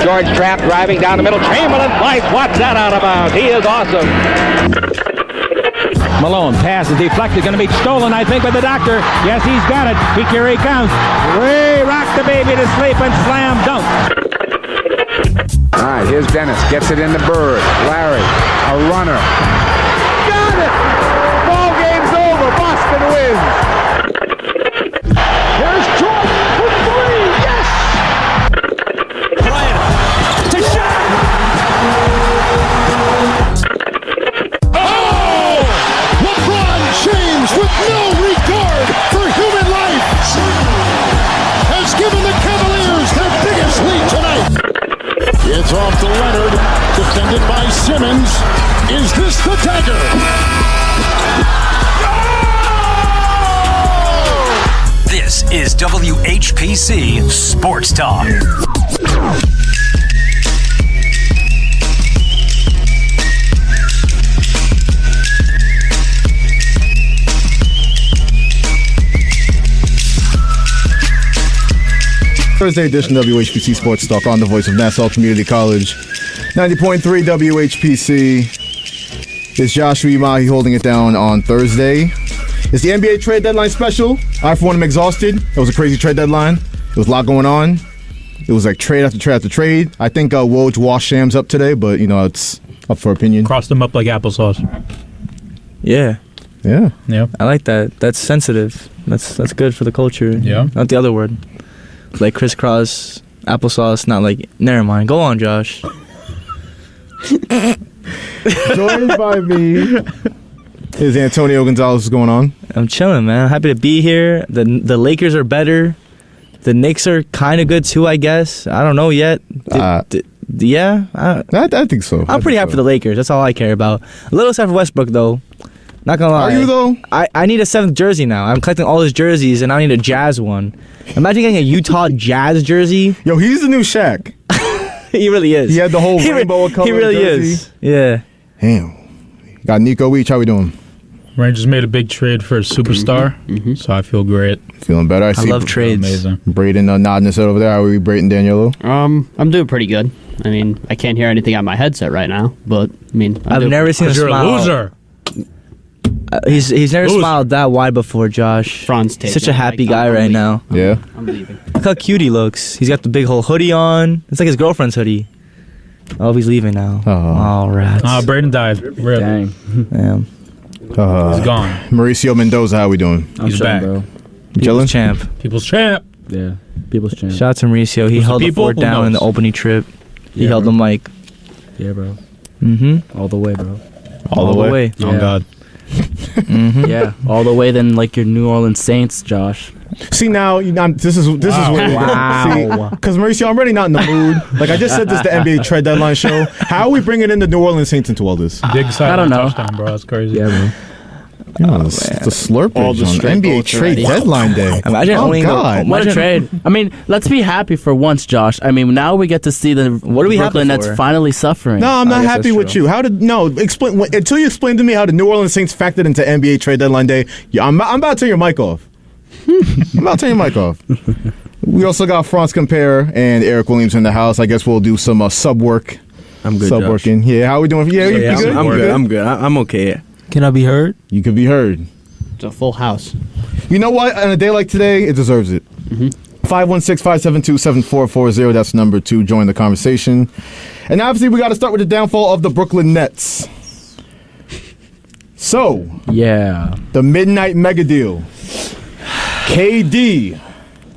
George Trapp driving down the middle. Chamberlain flies. Watch that out of bounds. He is awesome. Malone, pass is deflected, going to be stolen, I think, by the doctor. Yes, he's got it. Here he comes. Ray rocked the baby to sleep and slam dunk. All right, here's Dennis. Gets it into Bird. Larry, a runner. Got it! Ball game's over. Boston wins. Here's Jordan for three. Yes! Bryant to shot. Oh! LeBron James with no regard for human life has given the Cavaliers their biggest lead tonight. It's off to Leonard, defended by Simmons. Is this the dagger? This is WHPC Sports Talk. Thursday edition of WHPC Sports Talk on the voice of Nassau Community College. 90.3 WHPC. It's Joshua Umahi holding it down on Thursday. It's the NBA trade deadline special. I, for one, am exhausted. It was a crazy trade deadline. There was a lot going on. It was like trade after trade after trade. I think Woj washed Shams up today, but, you know, it's up for opinion. Crossed them up like applesauce. Yeah. Yeah. I like that. That's sensitive. That's good for the culture. Yeah. Not the other word. Like crisscross, applesauce, not like... Never mind. Go on, Josh. Joined by me is Antonio Gonzalez. What's going on? I'm chilling, man. I'm happy to be here. The Lakers are better. The Knicks are kind of good, too, I guess. I don't know yet. Yeah? I think so. I'm pretty happy for the Lakers. That's all I care about. A little sad for Westbrook, though. Not gonna lie. Are you, though? I need a 7th jersey now. I'm collecting all his jerseys, and I need a Jazz one. Imagine getting a Utah Jazz jersey. Yo, he's the new Shaq. He really is. He had the whole rainbow of color. He really jersey. is. Yeah. Damn. Got Nico Weech. How we doing? Rangers made a big trade for a superstar, so I feel great. Feeling better. I see love trades. Amazing. Braden nodding his head over there. How are we, Braden Danielo? I'm doing pretty good. I mean, I can't hear anything on my headset right now, but I mean, I've never seen a You're smile. a loser. He's never Loser. smiled that wide before, Josh. Franz Such a happy guy right now. Yeah. I'm leaving. Look how cute he looks. He's got the big whole hoodie on. It's like his girlfriend's hoodie. Oh, he's leaving now. Oh, rats. Braden died. Really. Dang. Damn. He's gone. Mauricio Mendoza. How we doing? He's back. Bro. People's champ. People's champ. Yeah. People's champ. Shout out to Mauricio. He Who's the held the people? fort Who down in the knows? opening trip. He Yeah, held bro. the mic. Yeah, bro. Mm-hmm. All the way, bro. All the way? Oh, Yeah. God. Mm-hmm. Yeah. All the way then like your New Orleans Saints, Josh. See, now this is where Wow. because Mauricio, I'm really not in the mood. Like I just said, this is the NBA trade deadline show. How are we bringing in the New Orleans Saints into all this? Big side I don't know. touchdown, bro. That's crazy. Yeah, bro. The slurpage All the on straight NBA bullets trade already. deadline day. Imagine oh owning God. What a trade. I mean, let's be happy for once, Josh. I mean, now we get to see the What are we happy Brooklyn Nets for? finally suffering. No, I'm I not guess happy that's with true. you. Explain until you explain to me how the New Orleans Saints factored into NBA trade deadline day. Yeah, I'm about to turn your mic off. I'm about to turn your mic off. We also got Franz Compare and Eric Williams in the house. I guess we'll do some sub work. I'm good, Sub Josh. working. Yeah, how we doing? Yeah, you good? I'm You good. I'm good. I'm okay. Can I be heard? You could be heard. It's a full house. You know what? On a day like today, it deserves it. 516-572-7440. That's number 2. Join the conversation. And obviously, we got to start with the downfall of the Brooklyn Nets. So, Yeah. the midnight mega deal. KD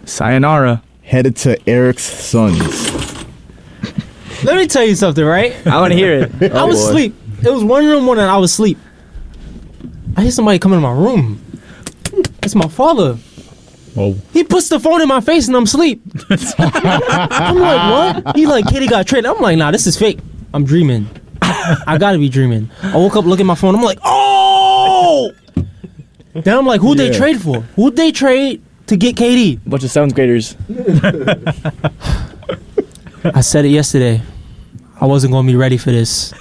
Sayonara. headed to Eric's Suns. Let me tell you something, right? I want to hear it. I was asleep. It was 1 in the morning. I was asleep. I hear somebody come in my room. It's my father. Whoa. He puts the phone in my face and I'm asleep. I'm like, what? He like, Katie got traded. I'm like, nah, this is fake. I'm dreaming. I gotta be dreaming. I woke up, look at my phone. I'm like, oh! Then I'm like, who'd they trade for? Who'd they trade to get KD? Bunch of 7th graders. I said it yesterday. I wasn't gonna be ready for this.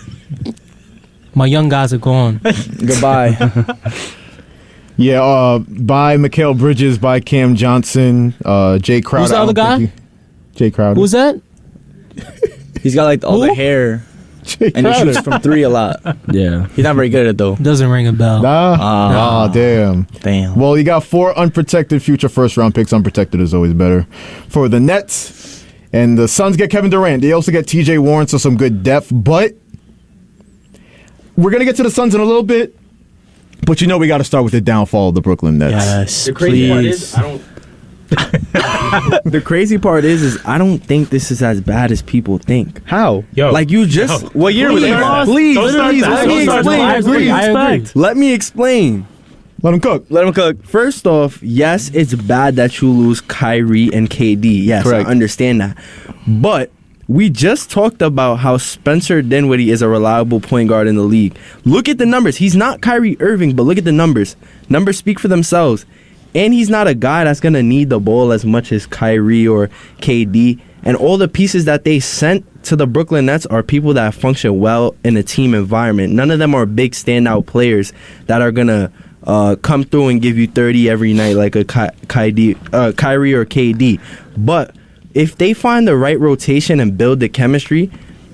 My young guys are gone. Goodbye. Yeah, by Mikal Bridges, by Cam Johnson, Jay Crowder. Who's the other guy? Jay Crowder. Who's that? He's got like all the hair, Jay and he Crowder. shoots from 3 a lot. Yeah. He's not very good at it though. Doesn't ring a bell. Nah. Oh, damn. Damn. Well, you got 4 unprotected future first-round picks. Unprotected is always better for the Nets. And the Suns get Kevin Durant. They also get T.J. Warren, so some good depth. But we're going to get to the Suns in a little bit. But we got to start with the downfall of the Brooklyn Nets. Yes, The crazy part please. is, I don't. The crazy part is I don't think this is as bad as people think. How? Yo. Like you just what year was it? Please, Don't start please, that. let me Don't start explain. that. I agree. I agree. Let me explain. Let him cook. Let him cook. First off, yes, it's bad that you lose Kyrie and KD. Yes, Correct. I understand that. But we just talked about how Spencer Dinwiddie is a reliable point guard in the league. Look at the numbers. He's not Kyrie Irving, but look at the numbers. Numbers speak for themselves. And he's not a guy that's going to need the ball as much as Kyrie or KD. And all the pieces that they sent to the Brooklyn Nets are people that function well in a team environment. None of them are big standout players that are going to come through and give you 30 every night like a Kyrie or KD. But if they find the right rotation and build the chemistry,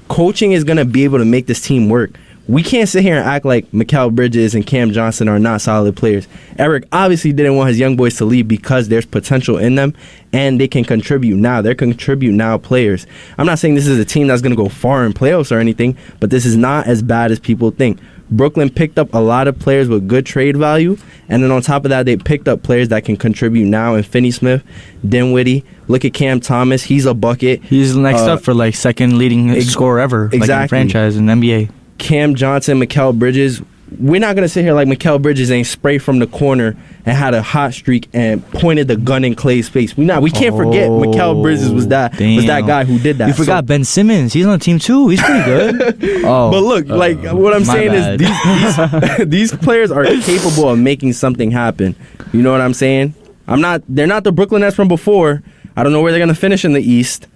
coaching is going to be able to make this team work. We can't sit here and act like Mikal Bridges and Cam Johnson are not solid players. Eric obviously didn't want his young boys to leave because there's potential in them and they can contribute now. They're contribute now players. I'm not saying this is a team that's going to go far in playoffs or anything, but this is not as bad as people think. Brooklyn picked up a lot of players with good trade value, and then on top of that, they picked up players that can contribute now in Finney-Smith, Dinwiddie. Look at Cam Thomas. He's a bucket. He's next up for like second leading scorer ever, like in the Exactly. franchise in the NBA. Cam Johnson, Mikal Bridges. We're not gonna sit here like Mikal Bridges ain't sprayed from the corner and had a hot streak and pointed the gun in Clay's face. We can't forget Mikal Bridges was that guy who did that. You forgot Ben Simmons. He's on the team too. He's pretty good. Oh, But look, like what I'm my saying bad. is these players are capable of making something happen. You know what I'm saying? They're not the Brooklyn Nets from before. I don't know where they're gonna finish in the East.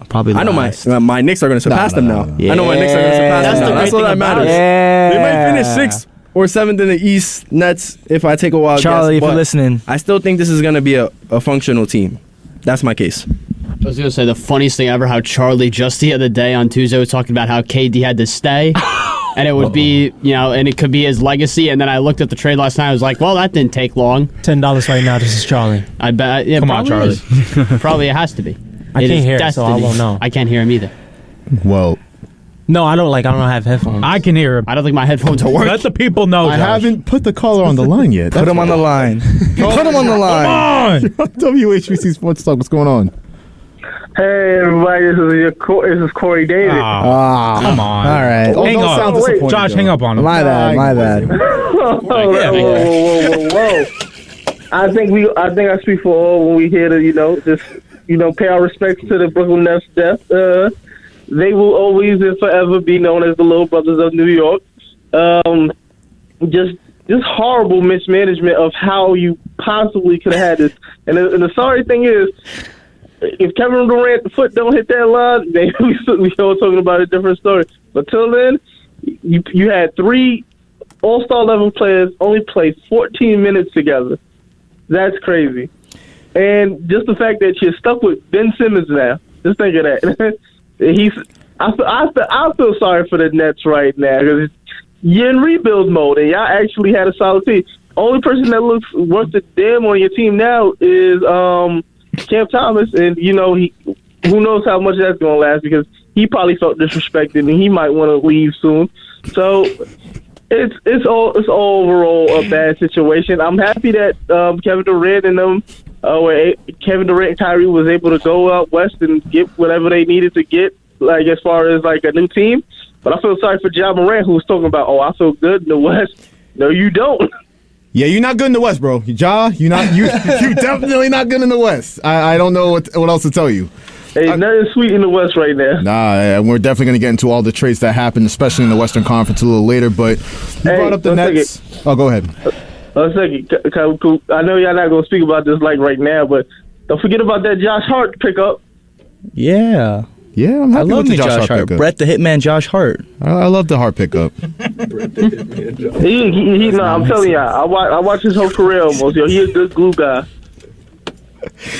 probably. I know last. my Knicks are gonna surpass them now. Yeah. I know my Knicks are gonna surpass That's them the now. That's great all that thing about matters. it. They might finish 6th or 7th in the East. Nets, if I take a wild Charlie, guess. if you're but listening. I still think this is gonna be a functional team. That's my case. I was going to say the funniest thing ever, how Charlie just the other day on Tuesday was talking about how KD had to stay. And it would be, and it could be his legacy. And then I looked at the trade last night. I was like, well, that didn't take long. $10 right now. This is Charlie. I bet. Yeah, Come on, probably Charlie. is. Probably it has to be. I It can't is hear it, so I destiny. won't know. I can't hear him either. Well, No, I don't have headphones. I can hear him. I don't think my headphones are working. Let the people know. I Josh. haven't put the caller on the line yet. Put him on the line. Put him on the line. Come on. WHPC Sports Talk. What's going on? Hey everybody, this is Corey David. Come on. All right. Oh, Hang don't up. sound disappointed, Josh, though. hang up on him. My bad. Whoa. I think I speak for all when we hear to pay our respects to the Brooklyn Nets death. They will always and forever be known as the Little Brothers of New York. Just horrible mismanagement of how you possibly could have had this. And the sorry thing is, if Kevin Durant's foot don't hit that line, maybe we all talking about a different story. But till then, you had 3 all-star level players only play 14 minutes together. That's crazy. And just the fact that you're stuck with Ben Simmons now. Just think of that. I feel sorry for the Nets right now because you're in rebuild mode and y'all actually had a solid team. Only person that looks worth the damn on your team now is Cam Thomas, and who knows how much that's going to last because he probably felt disrespected and he might want to leave soon. So it's overall a bad situation. I'm happy that Kevin Durant and them, Kevin Durant and Kyrie was able to go out west and get whatever they needed to get, like as far as like a new team. But I feel sorry for Ja Morant, who was talking about, I feel good in the West. No, you don't. Yeah, you're not good in the West, bro. Ja, you're definitely not good in the West. I don't know what else to tell you. Hey, nothing sweet in the West right now. Nah, we're definitely going to get into all the trades that happened, especially in the Western Conference a little later. But you brought up the Nets. Oh, go ahead. One second. I know y'all not going to speak about this like right now, but don't forget about that Josh Hart pickup. Yeah. Yeah, I'm happy I love with the me Josh Josh Hart. pickup. Brett the Hitman Josh Hart. I love the Hart pickup. I'm telling y'all, I watch his whole career almost. He a good glue guy.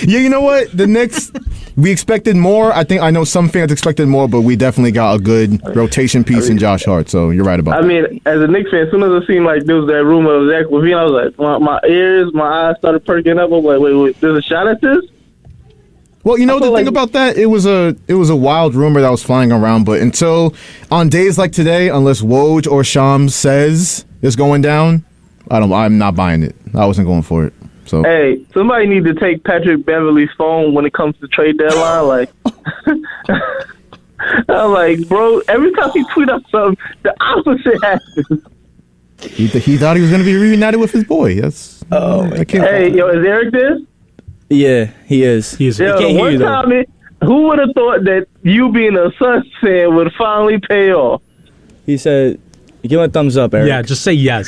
Yeah, you know what? The Knicks, we expected more. I know some fans expected more, but we definitely got a good rotation piece in Josh Hart. So you're right about that. I mean, as a Knicks fan, as soon as it seemed like there was that rumor of Zach LaVine, I was like, my ears, my eyes started perking up. I was like, wait, there's a shot at this? Well, the thing about that, it was a wild rumor that was flying around, but until on days like today, unless Woj or Shams says it's going down, I'm not buying it. I wasn't going for it. So hey, somebody need to take Patrick Beverly's phone when it comes to trade deadline. Like, I'm like, bro, every time he tweet up something, the opposite happens. He thought he was going to be reunited with his boy. That's Hey, yo, is Eric there? Yeah, he is. Yo, he can't hear you, though. Who would have thought that you being a Suns fan would finally pay off? He said, give him a thumbs up, Eric. Yeah, just say yes.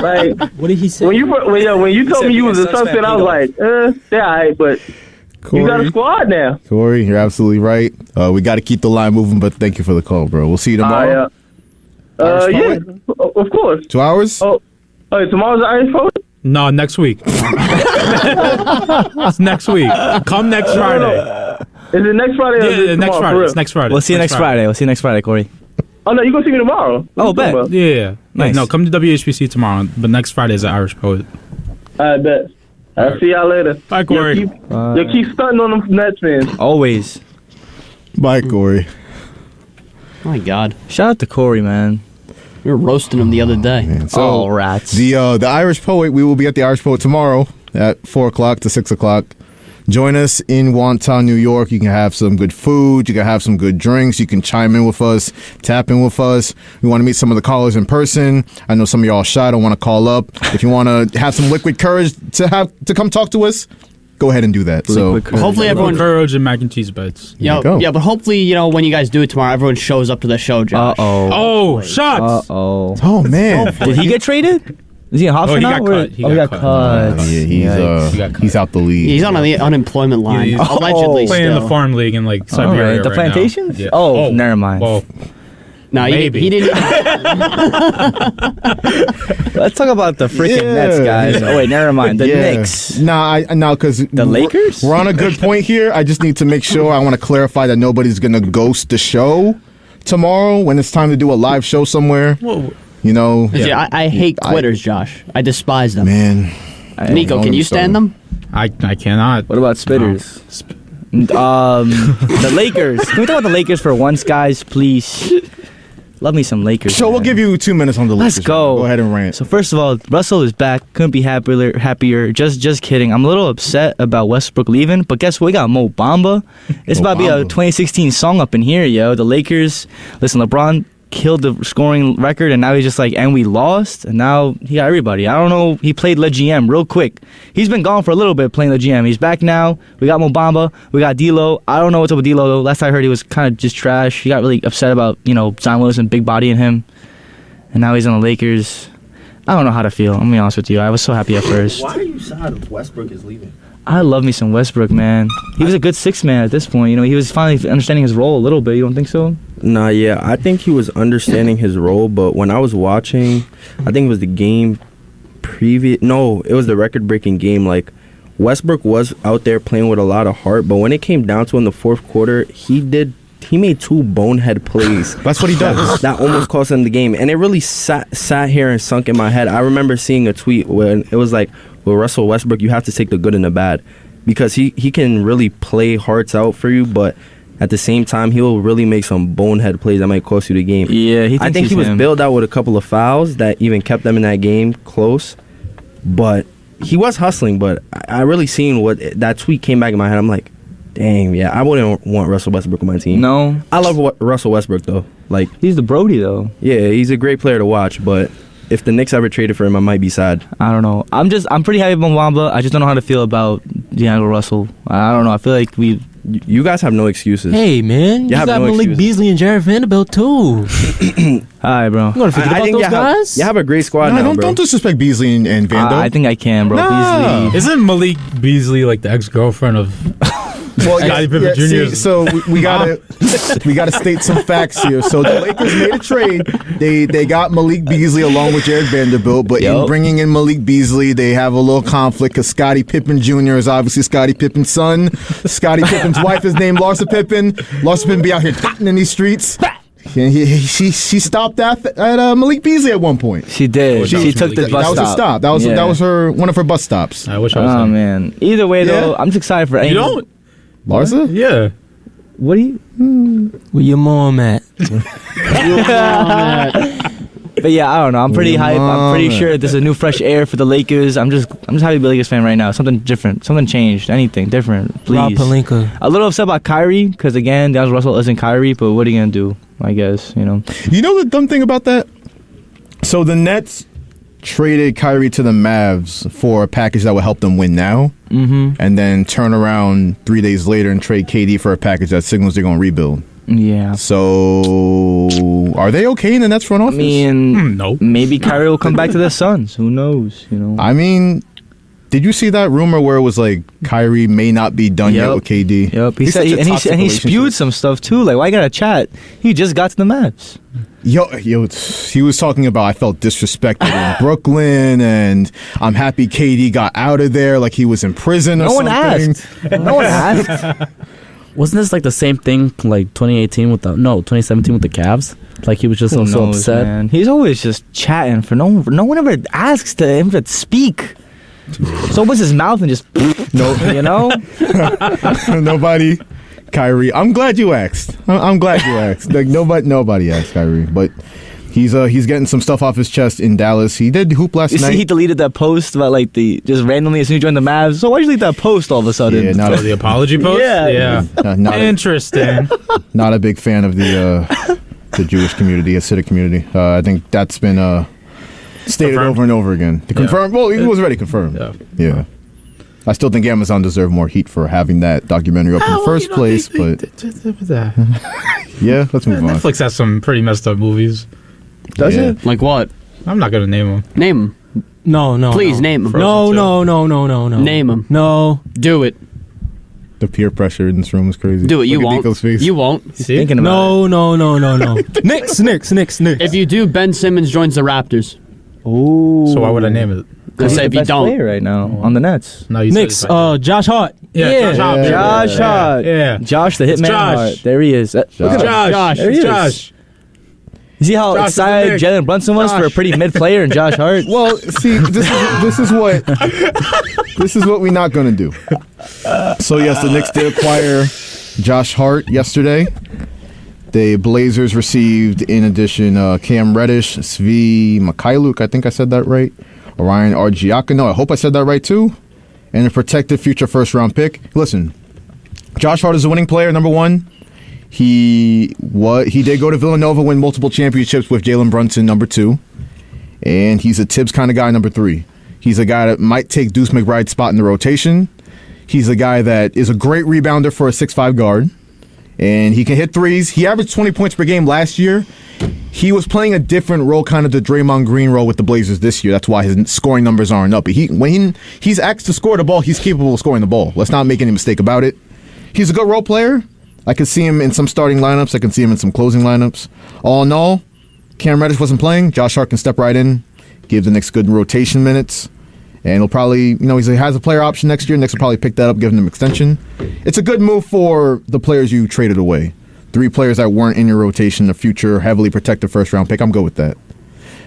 Like, what did he say? When you told me you was a Suns fan, I was like, yeah, all right, but you got a squad now. Corey, you're absolutely right. We got to keep the line moving, but thank you for the call, bro. We'll see you tomorrow. Yeah, of course. 2 hours? Oh, tomorrow's the Irish Poet? No, next week. It's next week. Come next Friday. Is it next Friday? Or is it next tomorrow, Friday. for It's real? next Friday. We'll see you next Friday. We'll see you next Friday, Corey. Oh, no, you're going to see me tomorrow. Oh, bet. Yeah. Nice. No, come to WHPC tomorrow, but next Friday is the Irish Poet. I bet. I'll see y'all later. Bye, Corey. You keep stunting on them Nets fans. Always. Bye, Corey. Oh my God. Shout out to Corey, man. We were roasting him the other day. Man, so rats. The Irish Poet, we will be at the Irish Poet tomorrow at 4 o'clock to 6 o'clock. Join us in Wonton, New York. You can have some good food. You can have some good drinks. You can chime in with us, tap in with us. We want to meet some of the callers in person. I know some of y'all are shy, don't want to call up. If you want to have some liquid courage to come talk to us, go ahead and do that. So hopefully everyone courage and mac and cheese bites. Yeah, but hopefully when you guys do it tomorrow, everyone shows up to the show, Josh. Oh, shots. Oh man, did he get traded? Is he in Hofstra he now? got cut. He got cut. Yeah, he's out the league. He's on the unemployment line. He's allegedly playing in still. the farm league in like Siberia. The right plantations? now. Yeah. Oh, never mind. Well, No, he didn't. Let's talk about the freaking Nets, guys. Oh wait, never mind. The Knicks. Because the Lakers. We're on a good point here. I just need to make sure. I want to clarify that nobody's gonna ghost the show tomorrow when it's time to do a live show somewhere. Whoa. Yeah, I hate quitters, Josh. I despise them. Man, Nico, can you stand them? I cannot. What about spitters? The Lakers. Can we talk about the Lakers for once, guys, please? Love me some Lakers. So we'll give you 2 minutes on the Lakers. Let's go. Go ahead and rant. So first of all, Russell is back. Couldn't be happier. Just kidding. I'm a little upset about Westbrook leaving, but guess what? We got Mo Bamba. It's about to be a 2016 song up in here, yo. The Lakers. Listen, LeBron killed the scoring record, and now he's just like, and we lost, and now he got everybody. I don't know. He played Le GM real quick. He's been gone for a little bit playing Le GM. He's back now. We got Mo Bamba. We got D'Lo. I don't know what's up with D'Lo though. Last I heard, he was kind of just trash. He got really upset about Zion Williamson big body in him, and now he's on the Lakers. I don't know how to feel. I'm gonna be honest with you. I was so happy at first. Why are you sad Westbrook is leaving? I love me some Westbrook, man. He was a good sixth man at this point. He was finally understanding his role a little bit. You don't think so? Nah, yeah. I think he was understanding his role, but when I was watching, I think it was the game previous. No, it was the record-breaking game. Like, Westbrook was out there playing with a lot of heart, but when it came down to in the fourth quarter, he made 2 bonehead plays. That's what he does. That almost cost him the game, and it really sat here and sunk in my head. I remember seeing a tweet when it was like, well, Russell Westbrook, you have to take the good and the bad, because he can really play hearts out for you, but at the same time, he'll really make some bonehead plays that might cost you the game. Yeah, I think he was bailed out with a couple of fouls that even kept them in that game close, but he was hustling. But I really seen what that tweet came back in my head. I'm like, dang, yeah, I wouldn't want Russell Westbrook on my team. No. I love Russell Westbrook, though. Like, he's the Brody, though. Yeah, he's a great player to watch, but if the Knicks ever traded for him, I might be sad. I don't know. I'm pretty happy with Mwamba. I just don't know how to feel about D'Angelo Russell. I don't know. I feel like you guys have no excuses. Hey, man. You got Malik Beasley and Jared Vanderbilt, too. Hi, bro. You want to forget about those guys? You have a great squad now, bro. Don't disrespect Beasley and Vanderbilt. I think I can, bro. Nah. Beasley. Isn't Malik Beasley like the ex-girlfriend of Well, Scottie Pippen Jr. So we gotta state some facts here. So the Lakers made a trade. They got Malik Beasley along with Jared Vanderbilt, but in bringing in Malik Beasley, they have a little conflict because Scottie Pippen Jr. is obviously Scottie Pippen's son. Scottie Pippen's wife is named Larsa Pippen. Larsa Pippen be out here dotting in these streets. She stopped at Malik Beasley at one point. She did. She took the bus stop. That was a stop. That was one of her bus stops. I wish I was. Oh man. Either way though, I'm just excited for. You don't? Larsa? Yeah. What do you? Where your mom at? But yeah, I don't know. I'm pretty hyped. I'm pretty sure there's a new fresh air for the Lakers. I'm just happy to be a Lakers fan right now. Something different. Something changed. Anything different, please. Rob Pelinka. A little upset about Kyrie because again, D'Angelo Russell isn't Kyrie. But what are you gonna do? I guess You know the dumb thing about that. So the Nets traded Kyrie to the Mavs for a package that would help them win now, and then turn around 3 days later and trade KD for a package that signals they're gonna rebuild. Yeah. So are they okay in the Nets front office? I mean, no. Maybe Kyrie will come back to the Suns. Who knows? I mean, did you see that rumor where it was like Kyrie may not be done yet with KD? Yep. He said, and he spewed some stuff too. Like, why you gotta chat? He just got to the Mavs. Yo, he was talking about I felt disrespected in Brooklyn, and I'm happy KD got out of there like he was in prison or something. No one asked. Wasn't this like the same thing like 2017 with the Cavs? Like he was just so upset. Man. He's always just chatting for no one ever asks him to speak. So opens his mouth and just Nobody. Kyrie, I'm glad you asked. I'm glad you asked. Like nobody asked Kyrie, but he's getting some stuff off his chest in Dallas. He did hoop last night. See, he deleted that post about like just randomly as soon as he joined the Mavs. So why'd you delete that post all of a sudden? Yeah, the apology post. Yeah. Interesting. Not a big fan of the Jewish community, Hasidic community. I think that's been stated confirmed over and over again. Confirmed. Well, it was already confirmed. Yeah. I still think Amazon deserved more heat for having that documentary up in the first place, but yeah, let's move on. Netflix has some pretty messed up movies. Does it? Like what? I'm not gonna name them. Name them. No. Please name them. No. Name them. No. Do it. The peer pressure in this room is crazy. Do it. You Look at won't. Nico's face. You won't. He's thinking about No. Knicks. If you do, Ben Simmons joins the Raptors. Oh. So why would I name it? Let's say if you don't. Player right now on the Nets. No, you Knicks. Josh Hart. Josh Hart. Josh Hart. Yeah. Josh the Hitman Josh. Hart. There he is. Look at him. Josh. There he is. Josh. You see how Josh excited is the Jalen Brunson was for a pretty mid player and Josh Hart? Well, see, this is what we're not going to do. So yes, the Knicks did acquire Josh Hart yesterday. The Blazers received, in addition, Cam Reddish, Svi Mikhailuk, I think I said that right, Orion Argiacono, I hope I said that right too, and a protected future first-round pick. Listen, Josh Hart is a winning player, number one. He did go to Villanova, win multiple championships with Jalen Brunson, number two, and he's a Tibbs kind of guy, number three. He's a guy that might take Deuce McBride's spot in the rotation. He's a guy that is a great rebounder for a 6'5" guard. And he can hit threes. He averaged 20 points per game last year. He was playing a different role, kind of the Draymond Green role with the Blazers this year. That's why his scoring numbers aren't up. But when he's asked to score the ball, he's capable of scoring the ball. Let's not make any mistake about it. He's a good role player. I can see him in some starting lineups. I can see him in some closing lineups. All in all, Cam Reddish wasn't playing. Josh Hart can step right in, give the Knicks good rotation minutes. And he'll probably, he has a player option next year. Knicks will probably pick that up, giving him extension. It's a good move for the players you traded away. 3 players that weren't in your rotation, a future heavily protected first-round pick. I'm good with that.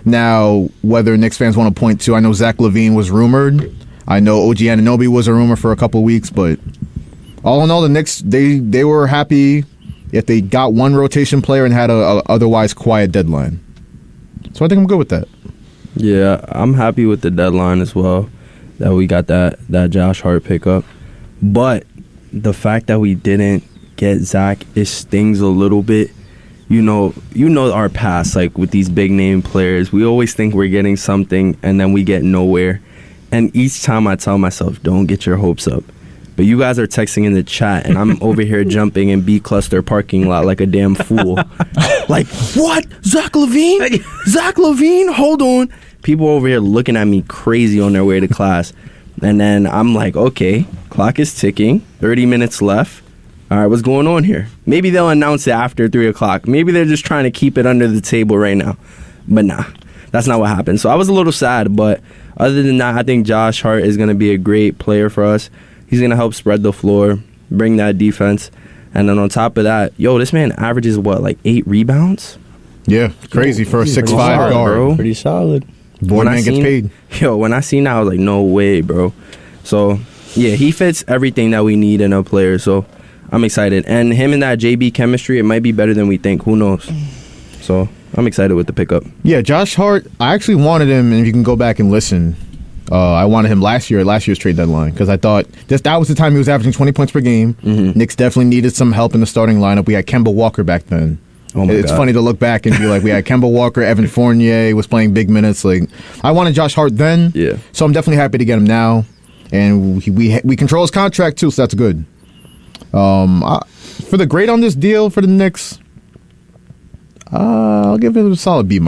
Now, whether Knicks fans want to point to, I know Zach LaVine was rumored. I know OG Anunoby was a rumor for a couple weeks, but all in all, the Knicks, they were happy if they got one rotation player and had a otherwise quiet deadline. So I think I'm good with that. Yeah, I'm happy with the deadline as well, that we got that Josh Hart pickup. But the fact that we didn't get Zach, it stings a little bit. You know our past, like with these big name players, we always think we're getting something and then we get nowhere. And each time I tell myself, don't get your hopes up. But you guys are texting in the chat, and I'm over here jumping in B Cluster parking lot like a damn fool. Like, what? Zach LaVine? Zach LaVine? Hold on. People over here looking at me crazy on their way to class. And then I'm like, okay, clock is ticking. 30 minutes left. all right, what's going on here? Maybe they'll announce it after 3 o'clock. Maybe they're just trying to keep it under the table right now. But nah, that's not what happened. So I was a little sad, but other than that, I think Josh Hart is going to be a great player for us. He's going to help spread the floor, bring that defense. And then on top of that, this man averages, like 8 rebounds? Yeah, crazy for a 6'5" guard. Bro. Pretty solid. Boy, man gets paid. When I seen that, I was like, no way, bro. So, yeah, he fits everything that we need in a player. So, I'm excited. And him and that JB chemistry, it might be better than we think. Who knows? So, I'm excited with the pickup. Yeah, Josh Hart, I actually wanted him, and if you can go back and listen, I wanted him last year's trade deadline, because I thought that was the time he was averaging 20 points per game. Mm-hmm. Knicks definitely needed some help in the starting lineup. We had Kemba Walker back then. It's funny to look back and be like, we had Kemba Walker, Evan Fournier was playing big minutes. Like, I wanted Josh Hart then, so I'm definitely happy to get him now. And we control his contract too, so that's good. For the grade on this deal for the Knicks, I'll give it a solid B-.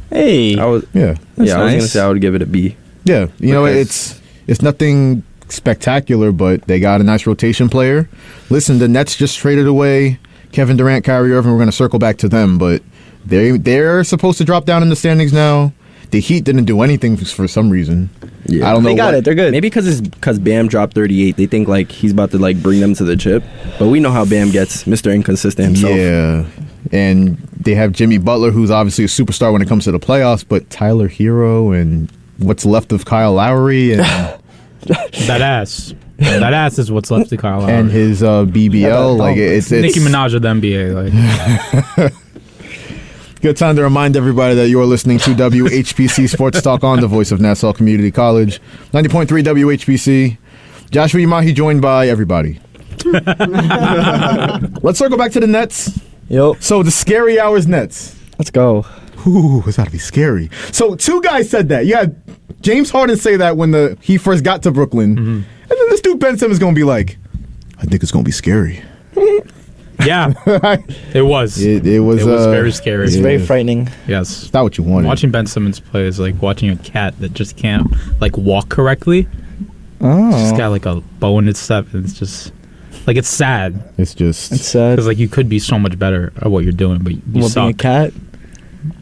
Hey, I was nice. gonna say I would give it a B. Yeah, it's nothing spectacular, but they got a nice rotation player. Listen, the Nets just traded away Kevin Durant, Kyrie Irving. We're going to circle back to them, but they're supposed to drop down in the standings now. The Heat didn't do anything for some reason. Yeah. I don't know. They got it. They're good. Maybe because Bam dropped 38, they think like he's about to like bring them to the chip. But we know how Bam gets, Mr. Inconsistent himself. Yeah, and they have Jimmy Butler, who's obviously a superstar when it comes to the playoffs, but Tyler Hero and what's left of Kyle Lowry and that ass. That ass is what's left of Kyle Lowry. And his BBL, like it's Nicki Minaj of the NBA. Like. Good time to remind everybody that you are listening to WHPC Sports Talk on the voice of Nassau Community College, 90.3 WHPC. Joshua Umahi joined by everybody. Let's circle back to the Nets. Yep. So the scary hours Nets. Let's go. Ooh, it's got to be scary. So 2 guys said that. You had James Harden say that when he first got to Brooklyn. Mm-hmm. And then this dude Ben Simmons is going to be like, I think it's going to be scary. Yeah, it was. It was very scary. It's very frightening. Yes. It's not what you wanted. Watching Ben Simmons play is like watching a cat that just can't like walk correctly. Oh. It's just got like a bow in its step, and it's just like it's sad. It's sad because like you could be so much better at what you're doing, but you suck. Being a cat.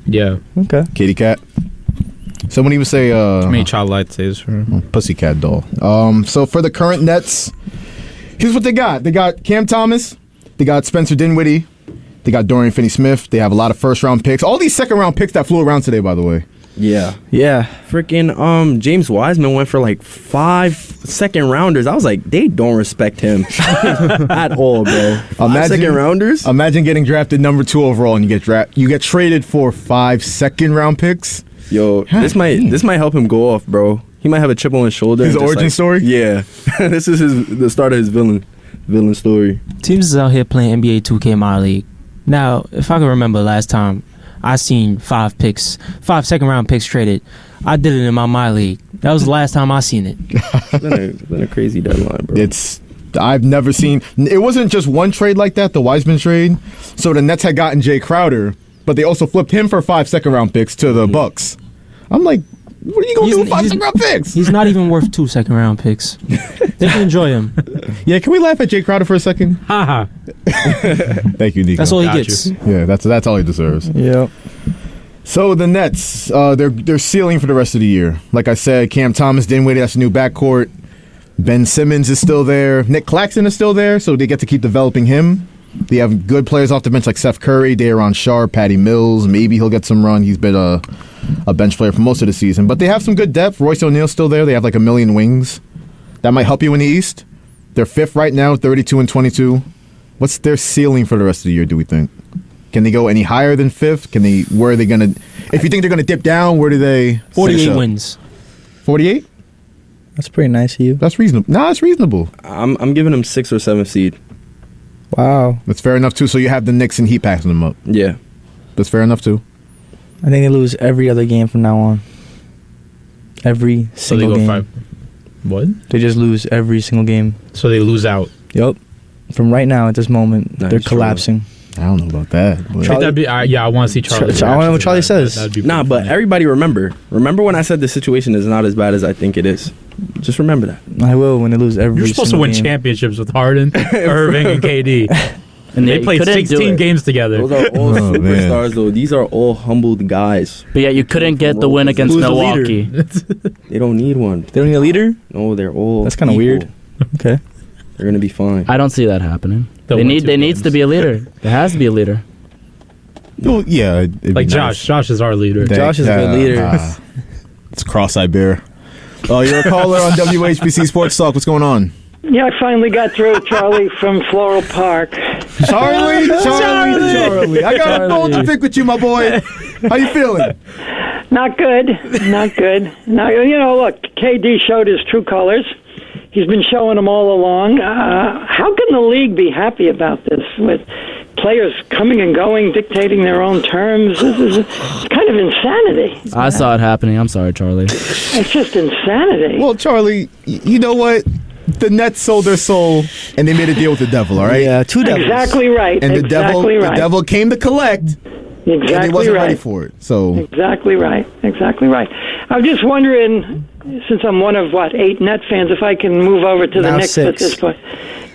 Yeah. Okay. Kitty cat. Someone even say too many child light saves for pussycat doll. So for the current Nets, here's what they got. They got Cam Thomas. They got Spencer Dinwiddie. They got Dorian Finney-Smith. They have a lot of first-round picks. All these second-round picks that flew around today, by the way. Yeah. Freaking James Wiseman went for like 5 second-rounders. I was like, they don't respect him at all, bro. 5 second-rounders? Imagine getting drafted number 2 overall and you get traded for 5 second-round picks. Yo, this might help him go off, bro. He might have a chip on his shoulder. His origin story? Yeah. This is the start of his villain story. Teams is out here playing NBA 2K My League. Now, if I can remember last time I seen 5 second-round picks traded, I did it in my league. That was the last time I seen it. It's been a crazy deadline, bro. I've never seen. It wasn't just one trade like that, the Wiseman trade. So the Nets had gotten Jay Crowder, but they also flipped him for 5 second-round picks to the Bucks. I'm like, what are you going to do with 5 second-round picks? He's not even worth 2 second-round picks. They can enjoy him. Yeah, can we laugh at Jay Crowder for a second? Haha. Thank you, Nico. That's all he gets. Yeah, that's all he deserves. Yeah. So the Nets, they're ceiling for the rest of the year. Like I said, Cam Thomas, Dinwiddie, that's a new backcourt. Ben Simmons is still there. Nick Claxton is still there, so they get to keep developing him. They have good players off the bench like Seth Curry, Daron Sharp, Patty Mills. Maybe he'll get some run. He's been a bench player for most of the season. But they have some good depth. Royce O'Neal's still there. They have like 1 million wings. That might help you in the East. They're 5th right now, 32-22. What's their ceiling for the rest of the year, do we think? Can they go any higher than 5th? Where are they going to... If you think they're going to dip down, where do they... 48 wins. 48? That's pretty nice of you. That's reasonable. Nah, it's reasonable. I'm giving them 6th or 7th seed. Wow. That's fair enough, too. So you have the Knicks and Heat passing them up. Yeah. That's fair enough, too. I think they lose every other game from now on. Every single game. 5. What? They just lose every single game. So they lose out. Yep. From right now at this moment, Nice they're collapsing. I don't know about that. I think that'd be, yeah, I want to see Charlie. I want to know what Charlie says. That'd be Nah, but everybody remember when I said the situation is not as bad as I think it is. Just remember that. I will when they lose every. You're supposed to win championships with Harden, Irving, and KD. And they played 16 games together. Those are all superstars, though. These are all humbled guys. But yeah, you couldn't get the win against Who's the Milwaukee. They don't need one. They don't need a leader? No, they're all. That's kind of weird. Okay. They're gonna be fine. I don't see that happening. They'll They win need. 2 There needs games. to be a leader. There has to be a leader. Well, yeah, it'd be Like nice. Josh. Josh is our leader. Josh is a good leader. It's cross-eyed bear. Oh, you're a caller on WHPC Sports Talk. What's going on? Yeah, I finally got through. Charlie from Floral Park. Charlie. I got a bone to pick with you, my boy. How you feeling? Not good. Now, look, KD showed his true colors. He's been showing them all along. How can the league be happy about this with players coming and going, dictating their own terms? This is kind of insanity. I saw it happening. I'm sorry, Charlie. It's just insanity. Well, Charlie, you know what? The Nets sold their soul, and they made a deal with the devil, all right? Yeah, 2 devils. Exactly right. And the devil came to collect, Exactly and he wasn't right. ready for it. So Exactly right. I'm just wondering, since I'm one of 8 Net fans, if I can move over to the Now Knicks 6. at this point.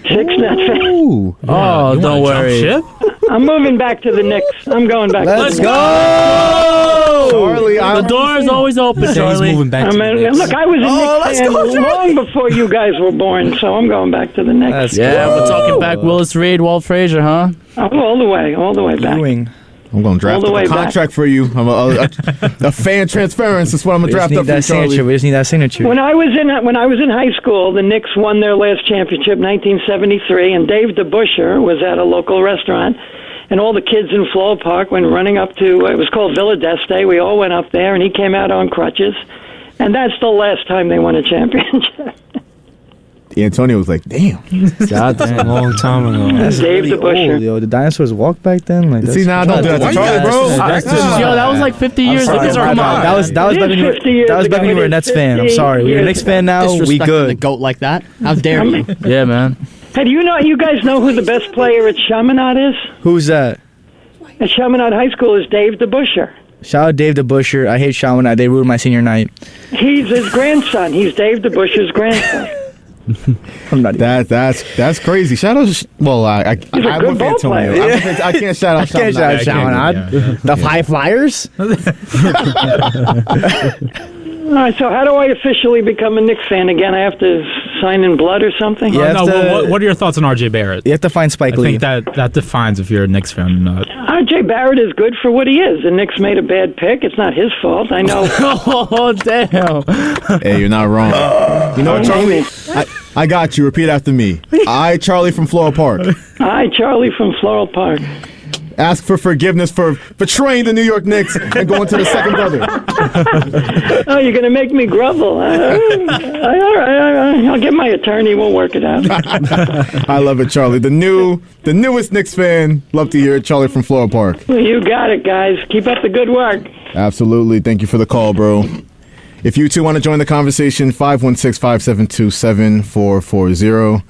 6 Net fans. Ooh. Oh, You don't wanna jump worry. ship? I'm moving back to the Knicks. I'm going back. Let's to the go! Charlie, The door is always open, He's Charlie. moving back Knicks. to the Knicks. Look, I was a Knicks fan long before you guys were born, so I'm going back to the Knicks. Let's Yeah, we're talking back Willis Reed, Walt Frazier, huh? All the way back. Doing. I'm going to draft All the up way a back. contract for you. I'm a fan transference. That's what I'm going We to just draft need up for you, that signature. Charlie. We just need that signature. When I was in high school, the Knicks won their last championship, 1973, and Dave DeBuscher was at a local restaurant, and all the kids in Floral Park went running up to, it was called Villa d'Este. We all went up there, and he came out on crutches, and that's the last time they won a championship. Antonio was like, damn. God damn. A long time ago. That's Dave really DeBuscher. old, yo. The dinosaurs walked back then. Like, See, now don't do that to Charlie, bro. Yo, that was like 50 years Sorry, ago. my Come bad. on. That was back when you were, 50 years that was back when you ago. were a Nets fan. I'm 50 sorry. We're a years Knicks fan now. We Disrespecting the good. GOAT like that? How dare you? Yeah, man. Hey, do you guys know who the best player at Chaminade is? Who's that? At Chaminade High School is Dave DeBuscher. Shout out Dave DeBuscher. I hate Chaminade. They ruined my senior night. He's his grandson. He's Dave DeBuscher's grandson. I'm not. That's crazy. Shout out. Well, I He's a good with ball Antonio. player. I can't shout out. I can't shout out Chaminade. The High Flyers. All right, so how do I officially become a Knicks fan again? I have to sign in blood or something? Yeah. No, to- what are your thoughts on RJ Barrett? You have to find Spike I Lee. think that defines if you're a Knicks fan or not. RJ Barrett is good for what he is. The Knicks made a bad pick. It's not his fault. I know. Oh, damn. Hey, you're not wrong. You know what, Charlie? I got you. Repeat after me. I, Charlie from Floral Park, Hi, Charlie from Floral Park. ask for forgiveness for betraying the New York Knicks and going to the second brother. Oh, you're going to make me grovel. All right. I'll get my attorney. We'll work it out. I love it, Charlie. The newest Knicks fan. Love to hear it, Charlie from Floral Park. Well, you got it, guys. Keep up the good work. Absolutely. Thank you for the call, bro. If you too want to join the conversation, 516-572-7440.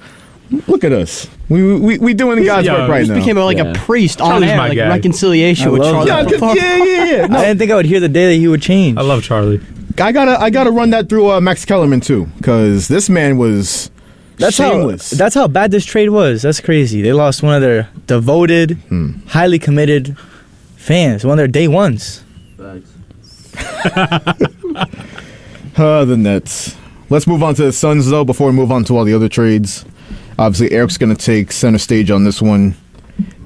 Look at us. We doing God's work right now. He became like a priest on Charlie's air, my like guy. reconciliation with Charlie. Yeah. No, I didn't think I would hear the day that he would change. I love Charlie. I gotta run that through Max Kellerman too, because this man was shameless. That's how bad this trade was. That's crazy. They lost one of their devoted, highly committed fans, one of their day ones. The Nets. Let's move on to the Suns, though, before we move on to all the other trades. Obviously, Eric's going to take center stage on this one.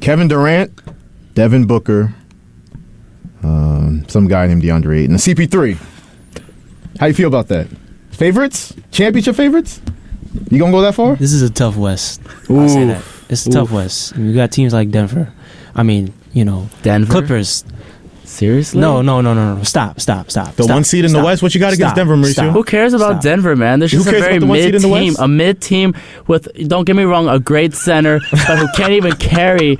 Kevin Durant, Devin Booker, some guy named DeAndre Ayton, and CP3. How you feel about that? Favorites? Championship favorites? You going to go that far? This is a tough West. I'll say that. It's a tough West. You got teams like Denver. I mean, Denver? Clippers. Seriously? No. Stop. The one seed in the West? What you got against Denver, Mauricio? Who cares about Denver, man? There's Who just a cares very about the one seed mid in the team. West? A mid team with, don't get me wrong, a great center, but who can't even carry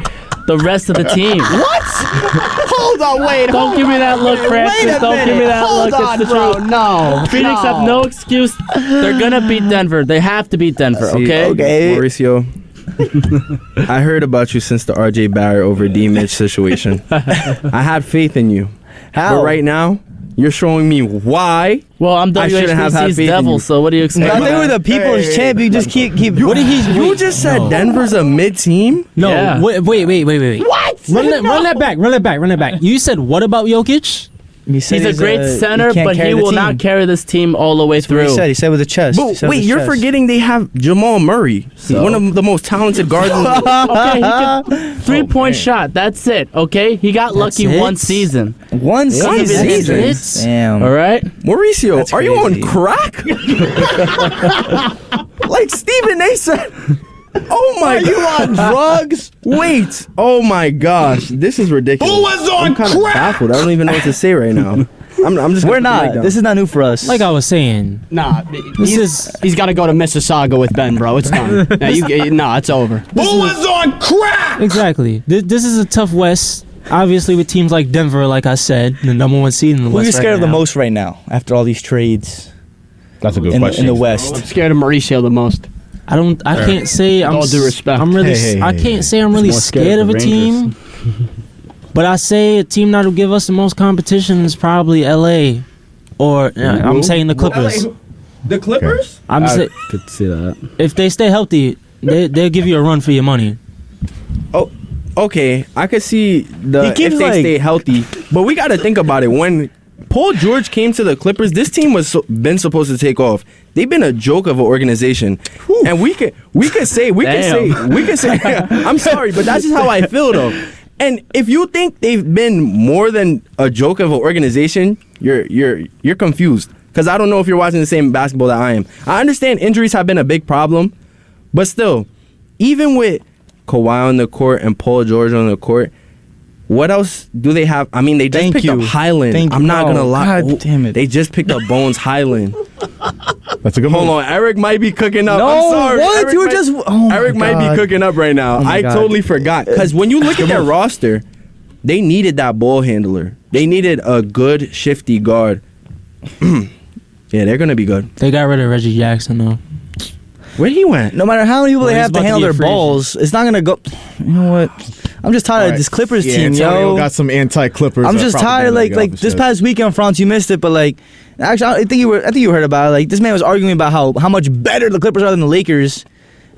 the rest of the team. What? Hold on, wait. Don't give me that look, Francis. Don't give me that Hold look. on, It's the bro. truth. No. Phoenix have no excuse. They're gonna beat Denver. They have to beat Denver, okay? Okay. Mauricio, I heard about you since the RJ Barrett over D Mitch situation. I had faith in you. How? But right now, you're showing me why. Well, I'm I shouldn't have had WHPC's faith in devil, you. so what do you expect? I think we're the people's champ. You just keep. You, What did he? You just said Denver's a mid-team? No, Yeah. wait. What? Run that back. You said what about Jokic? He's a great center, but he will not carry this team all the way That's what through. He said with the chest. But wait, you're forgetting they have Jamal Murray, one of the most talented guards in the Okay, he could 3-point shot. That's it. Okay, he got lucky it? one season. One season. Damn. All right, Mauricio, That's are you on crazy. crack? Like Stephen A said. Oh my God. You on drugs? Wait. Oh my gosh. This is ridiculous. Who was on I'm kind of crack? baffled. I don't even know what to say right now. I'm just. We're not. This is not new for us. Like I was saying, Nah, is- he's got to go to Mississauga with Ben, bro. It's done. It's over. Who was on crack? exactly. This is a tough West. Obviously, with teams like Denver, like I said, the number one seed in the Who are West. you scared right of the now. most right now after all these trades That's a good in question. the I'm West? scared of Mauricio the most. I can't say I'm. all due respect. I'm really. Hey, I can't say I'm really more scared scared of of a the team. But I say a team that'll give us the most competition is probably LA, or I'm saying the Clippers. The Clippers? I'm saying could see that. if they stay healthy, they'll give you a run for your money. Oh, okay. I could see He keeps if they like- stay healthy, but we got to think about it. When Paul George came to the Clippers, this team was been supposed to take off. They've been a joke of an organization, and we could say. I'm sorry, but that's just how I feel though. And if you think they've been more than a joke of an organization, you're confused. Because I don't know if you're watching the same basketball that I am. I understand injuries have been a big problem, but still, even with Kawhi on the court and Paul George on the court, what else do they have? I mean, they just picked up Highland. I'm not going to lie. God damn it. They just picked up Bones Highland. That's a good Hold move. on. Eric might be cooking up. No, I'm sorry. what? Eric You were might- just- oh my Eric might God. be cooking up right now. Oh my I God. totally forgot. Because when you look at their roster, they needed that ball handler. They needed a good, shifty guard. Yeah, they're going to be good. They got rid of Reggie Jackson though. Where he went? No matter how many people Well, they he's have to about to handle be a their free agent. balls, it's not gonna go. You know what? I'm just tired of this Clippers Yeah, team, Antonio yo. got some anti-Clippers. I'm just tired. Like this past weekend, France, you missed it, but like, actually, I think you heard about it. Like this man was arguing about how much better the Clippers are than the Lakers.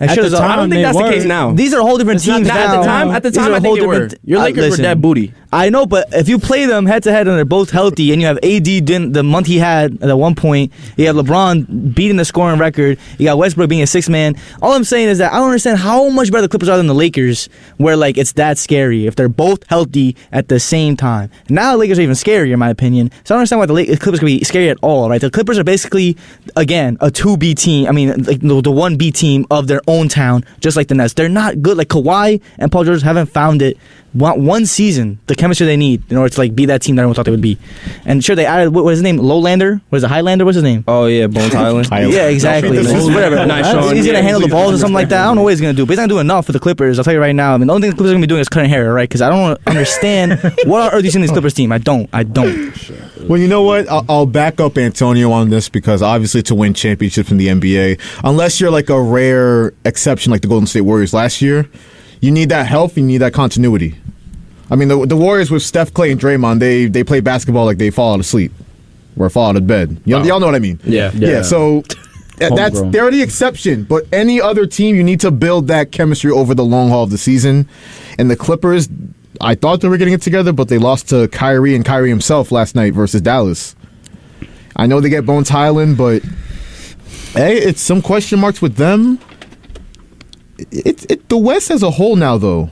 And At shit the is all- time, I don't think they that's were. the case now. These are whole different It's not teams that- now. At the These time, are I whole think they were. different- Your Lakers were listen, dead booty. I know, but if you play them head to head and they're both healthy, and you have AD the month he had at one point, you have LeBron beating the scoring record, you got Westbrook being a sixth man. All I'm saying is that I don't understand how much better the Clippers are than the Lakers, where like it's that scary if they're both healthy at the same time. Now the Lakers are even scarier, in my opinion. So I don't understand why the Clippers could be scary at all. Right? The Clippers are basically again a 2B team. I mean, like the 1B team of their own town, just like the Nets. They're not good. Like Kawhi and Paul George haven't found it. One season, the chemistry they need in order to like be that team that everyone thought they would be. And sure, they added what was his name? Lowlander? What is it? Highlander? What's his name? Oh, yeah, Bones Highland. Yeah, exactly. Whatever. Nice, Sean. He's gonna Yeah, handle the please balls or something like that. I don't know what he's gonna do, but he's not gonna do enough for the Clippers. I'll tell you right now. I mean, the only thing the Clippers are gonna be doing is cutting hair, right? Because I don't understand what on earth you see in this Clippers team. I don't. Well, you know what? I'll back up Antonio on this because obviously to win championships in the NBA, unless you're like a rare exception like the Golden State Warriors last year, you need that health, you need that continuity. I mean, the Warriors with Steph, Clay, and Draymond, they play basketball like they fall out of sleep or fall out of bed. Y'all know what I mean? Yeah. So they're the exception. But any other team, you need to build that chemistry over the long haul of the season. And the Clippers, I thought they were getting it together, but they lost to Kyrie and Kyrie himself last night versus Dallas. I know they get Bones Highland, but hey, it's some question marks with them. It's the West as a whole now, though.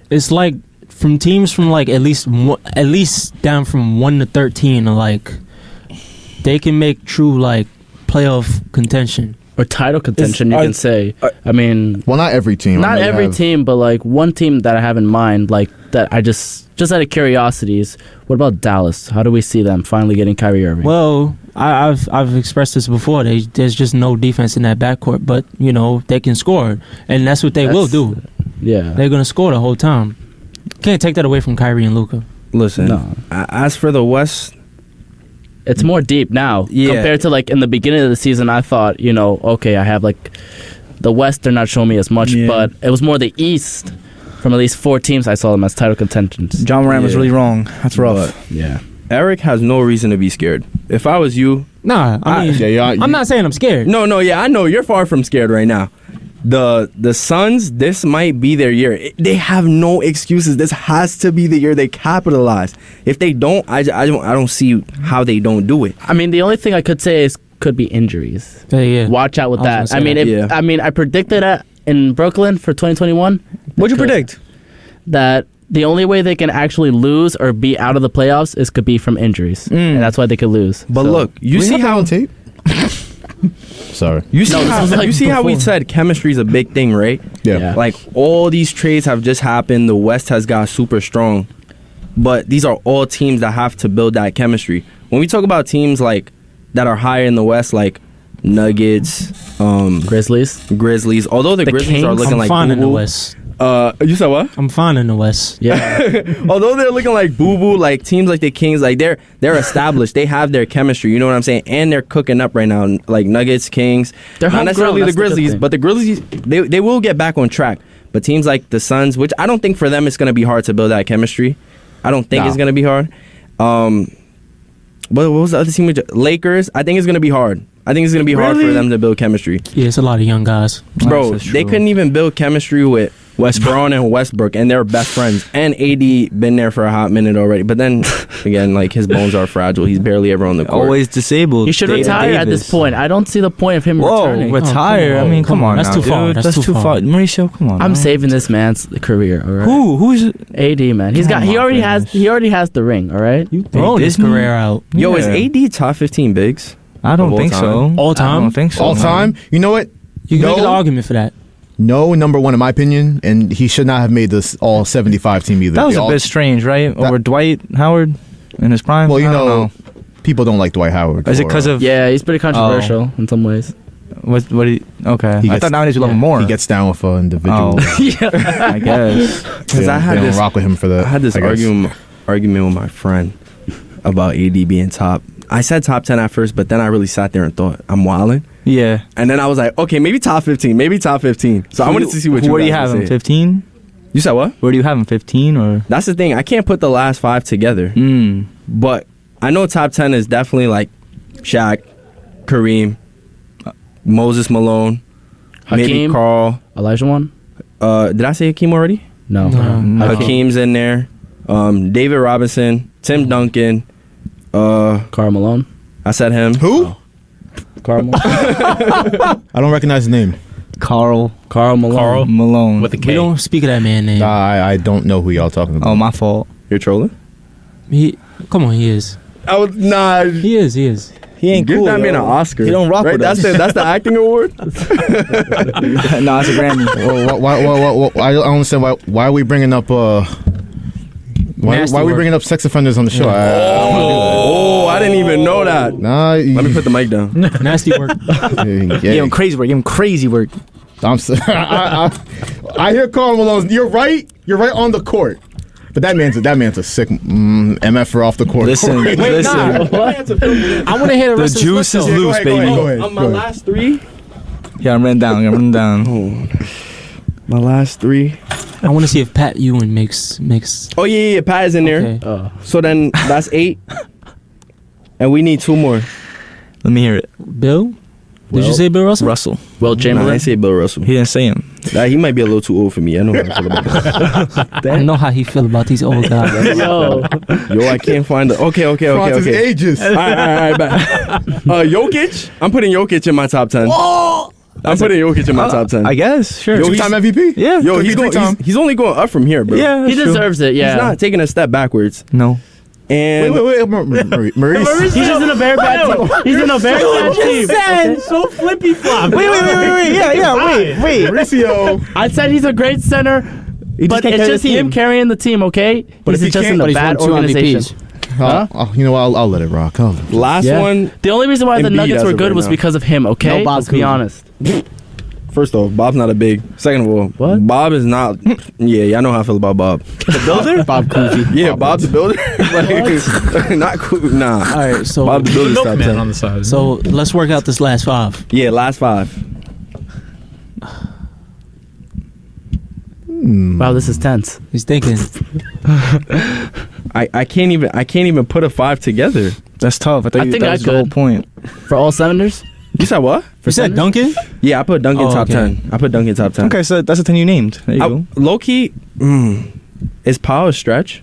It's like from teams from like at least down from 1 to 13, like they can make true like playoff contention or title contention. You can say. I mean, well, not every team. Not every team, but like one team that I have in mind, like that I just out of curiosity is what about Dallas? How do we see them finally getting Kyrie Irving? Well, I've expressed this before. There's just no defense in that backcourt, but you know they can score, and that's what they will do. Yeah, they're gonna score the whole time. Can't take that away from Kyrie and Luka. Listen, as for the West, it's more deep now compared to like in the beginning of the season. I thought, okay, I have like The West, they're not showing me as much, but it was more the East. From at least 4 teams, I saw them as title contentions. John Moran was really wrong. That's rough. Yeah. Eric has no reason to be scared. If I was you, Nah, I mean, I'm not saying I'm scared. No, I know you're far from scared right now. The Suns, this might be their year. They have no excuses. This has to be the year they capitalize. If they don't, I don't see how they don't do it. I mean, the only thing I could say is could be injuries. Yeah. Watch out with that. I mean, I predicted that in Brooklyn for 2021. What'd you predict? That the only way they can actually lose or be out of the playoffs is could be from injuries, and that's why they could lose. But look, you see how on tape. Sorry. You see how we said chemistry is a big thing, right? Yeah. Like all these trades have just happened. The West has got super strong, but these are all teams that have to build that chemistry. When we talk about teams like that are higher in the West, like Nuggets, Grizzlies. Although the Grizzlies Kings, are looking I'm like fine in the boo-boo. West. You said what? I'm fine in the West. Yeah. Although they're looking like boo-boo, like teams like the Kings, like they're established. They have their chemistry. You know what I'm saying? And they're cooking up right now. Like Nuggets, Kings. They're not necessarily the homegrown, that's the good Grizzlies, thing. but the Grizzlies they will get back on track. But teams like the Suns, which I don't think for them it's going to be hard to build that chemistry. I don't think it's going to be hard. What was the other team? Lakers. I think it's going to be hard. I think it's going to be hard for them to build chemistry. Yeah, it's a lot of young guys. Bro, they couldn't even build chemistry with Braun and Westbrook, and they're best friends. And AD been there for a hot minute already. But then, again, like his bones are fragile. He's barely ever on the court. Always disabled. He should retire at this point. I don't see the point of him returning. Retire? I mean, come on, That's now, too far. dude. That's too far. Mauricio, come on. I'm now. saving this man's career. All right. Who's AD, man? He already has the ring. All right. You throwing his career out. Yo, is AD top 15 bigs? I don't think so. All time? I don't think so. All time? You know what? You can make an argument for that. No, number one in my opinion, and he should not have made this all 75 team either. That was a bit strange, right? Over Dwight Howard in his prime? Well, you I don't know, people don't like Dwight Howard. Is it because of... Yeah, he's pretty controversial in some ways. Okay. I thought nowadays you love him more. He gets down with individuals. Yeah. I guess. Because I had this rock with him for that. I had this argument with my friend about AD being top. I said top 10 at first, but then I really sat there and thought, I'm wilding. Yeah. And then I was like, okay, maybe top 15. So I wanted to see what you Where guys do you have would him? say. 15? You said what? Where do you have him? 15 or? That's the thing. I can't put the last 5 together. But I know top 10 is definitely like Shaq, Kareem, Moses Malone, maybe Hakeem? Carl. Elijah one? Did I say Hakeem already? No. Hakeem's in there. David Robinson, Tim Duncan. Karl Malone. I said him. Who? Karl Malone. I don't recognize the name. Carl Malone. Malone. With a K. We don't speak of that man name. I don't know who y'all talking about. Oh, my fault. You're trolling? Come on, he is. Nah. He is. He ain't Give cool. that man an yo. Oscar. He don't rock right? with That's us. the acting award. No, it's a Grammy. Well, why, I don't understand why are we bringing up why are we bringing up sex offenders on the show? I didn't even know that. Nah, Let me put the mic down. Nasty work. yeah. Give him crazy work. Give him crazy work. I hear Karl Malone. You're right on the court. But that man's a sick MFer off the court. Listen. I want to hear the rest of juice is loose, baby. Go ahead. On my last 3. Yeah, I'm running down. My last 3. I want to see if Pat Ewing makes. Oh yeah, Pat is in there. Okay. So then that's 8, and we need 2 more. Let me hear it. Bill? Did you say Bill Russell? Russell. Will Nah, I Chamberlain. didn't say Bill Russell. He didn't say him. He might be a little too old for me. I know how I feel about that. I know how he feel about these old guys. Yo. Yo, I can't find the. Okay. Francis ages. All right, bet. Jokic. I'm putting Jokic in my top 10. I'm putting Jokic in my top 10. I guess. Sure. Yo, Two-time MVP? Yeah. Yo, he's only going up from here, bro. Yeah. He deserves it, yeah. He's not taking a step backwards. No. And Wait, Maurice. He's just in a very bad team. He's in a very bad team. so flippy flop. Wait. Yeah. Wait. Mauricio. I said he's a great center, but can't it's carry just the team. him carrying the team, okay? But if He's he just can't- in but a he's bad won 2 organization. MVPs. You know, I'll let it rock. last Yeah. one. The only reason why the Embiid Nuggets as were of good right was now. because of him, okay? No Bob Let's be Cousy. honest. First off, Bob's not a big. Second of all, What? Bob is not. Yeah, I know how I feel about Bob. The builder? Bob Cousy. Yeah, Bob's the builder. Like, not cool. Nah. All right, so Bob the builder's top 10. on the side. let's work out this last 5. Yeah, last 5. Wow, this is tense. He's thinking. I can't even put a 5 together. That's tough. I think that was the whole point. For all Senators? You said what? You said Duncan? Yeah, I put Duncan top 10. I put Duncan top 10. Okay, so that's the 10 you named. There you go. Low key, is Powell a stretch?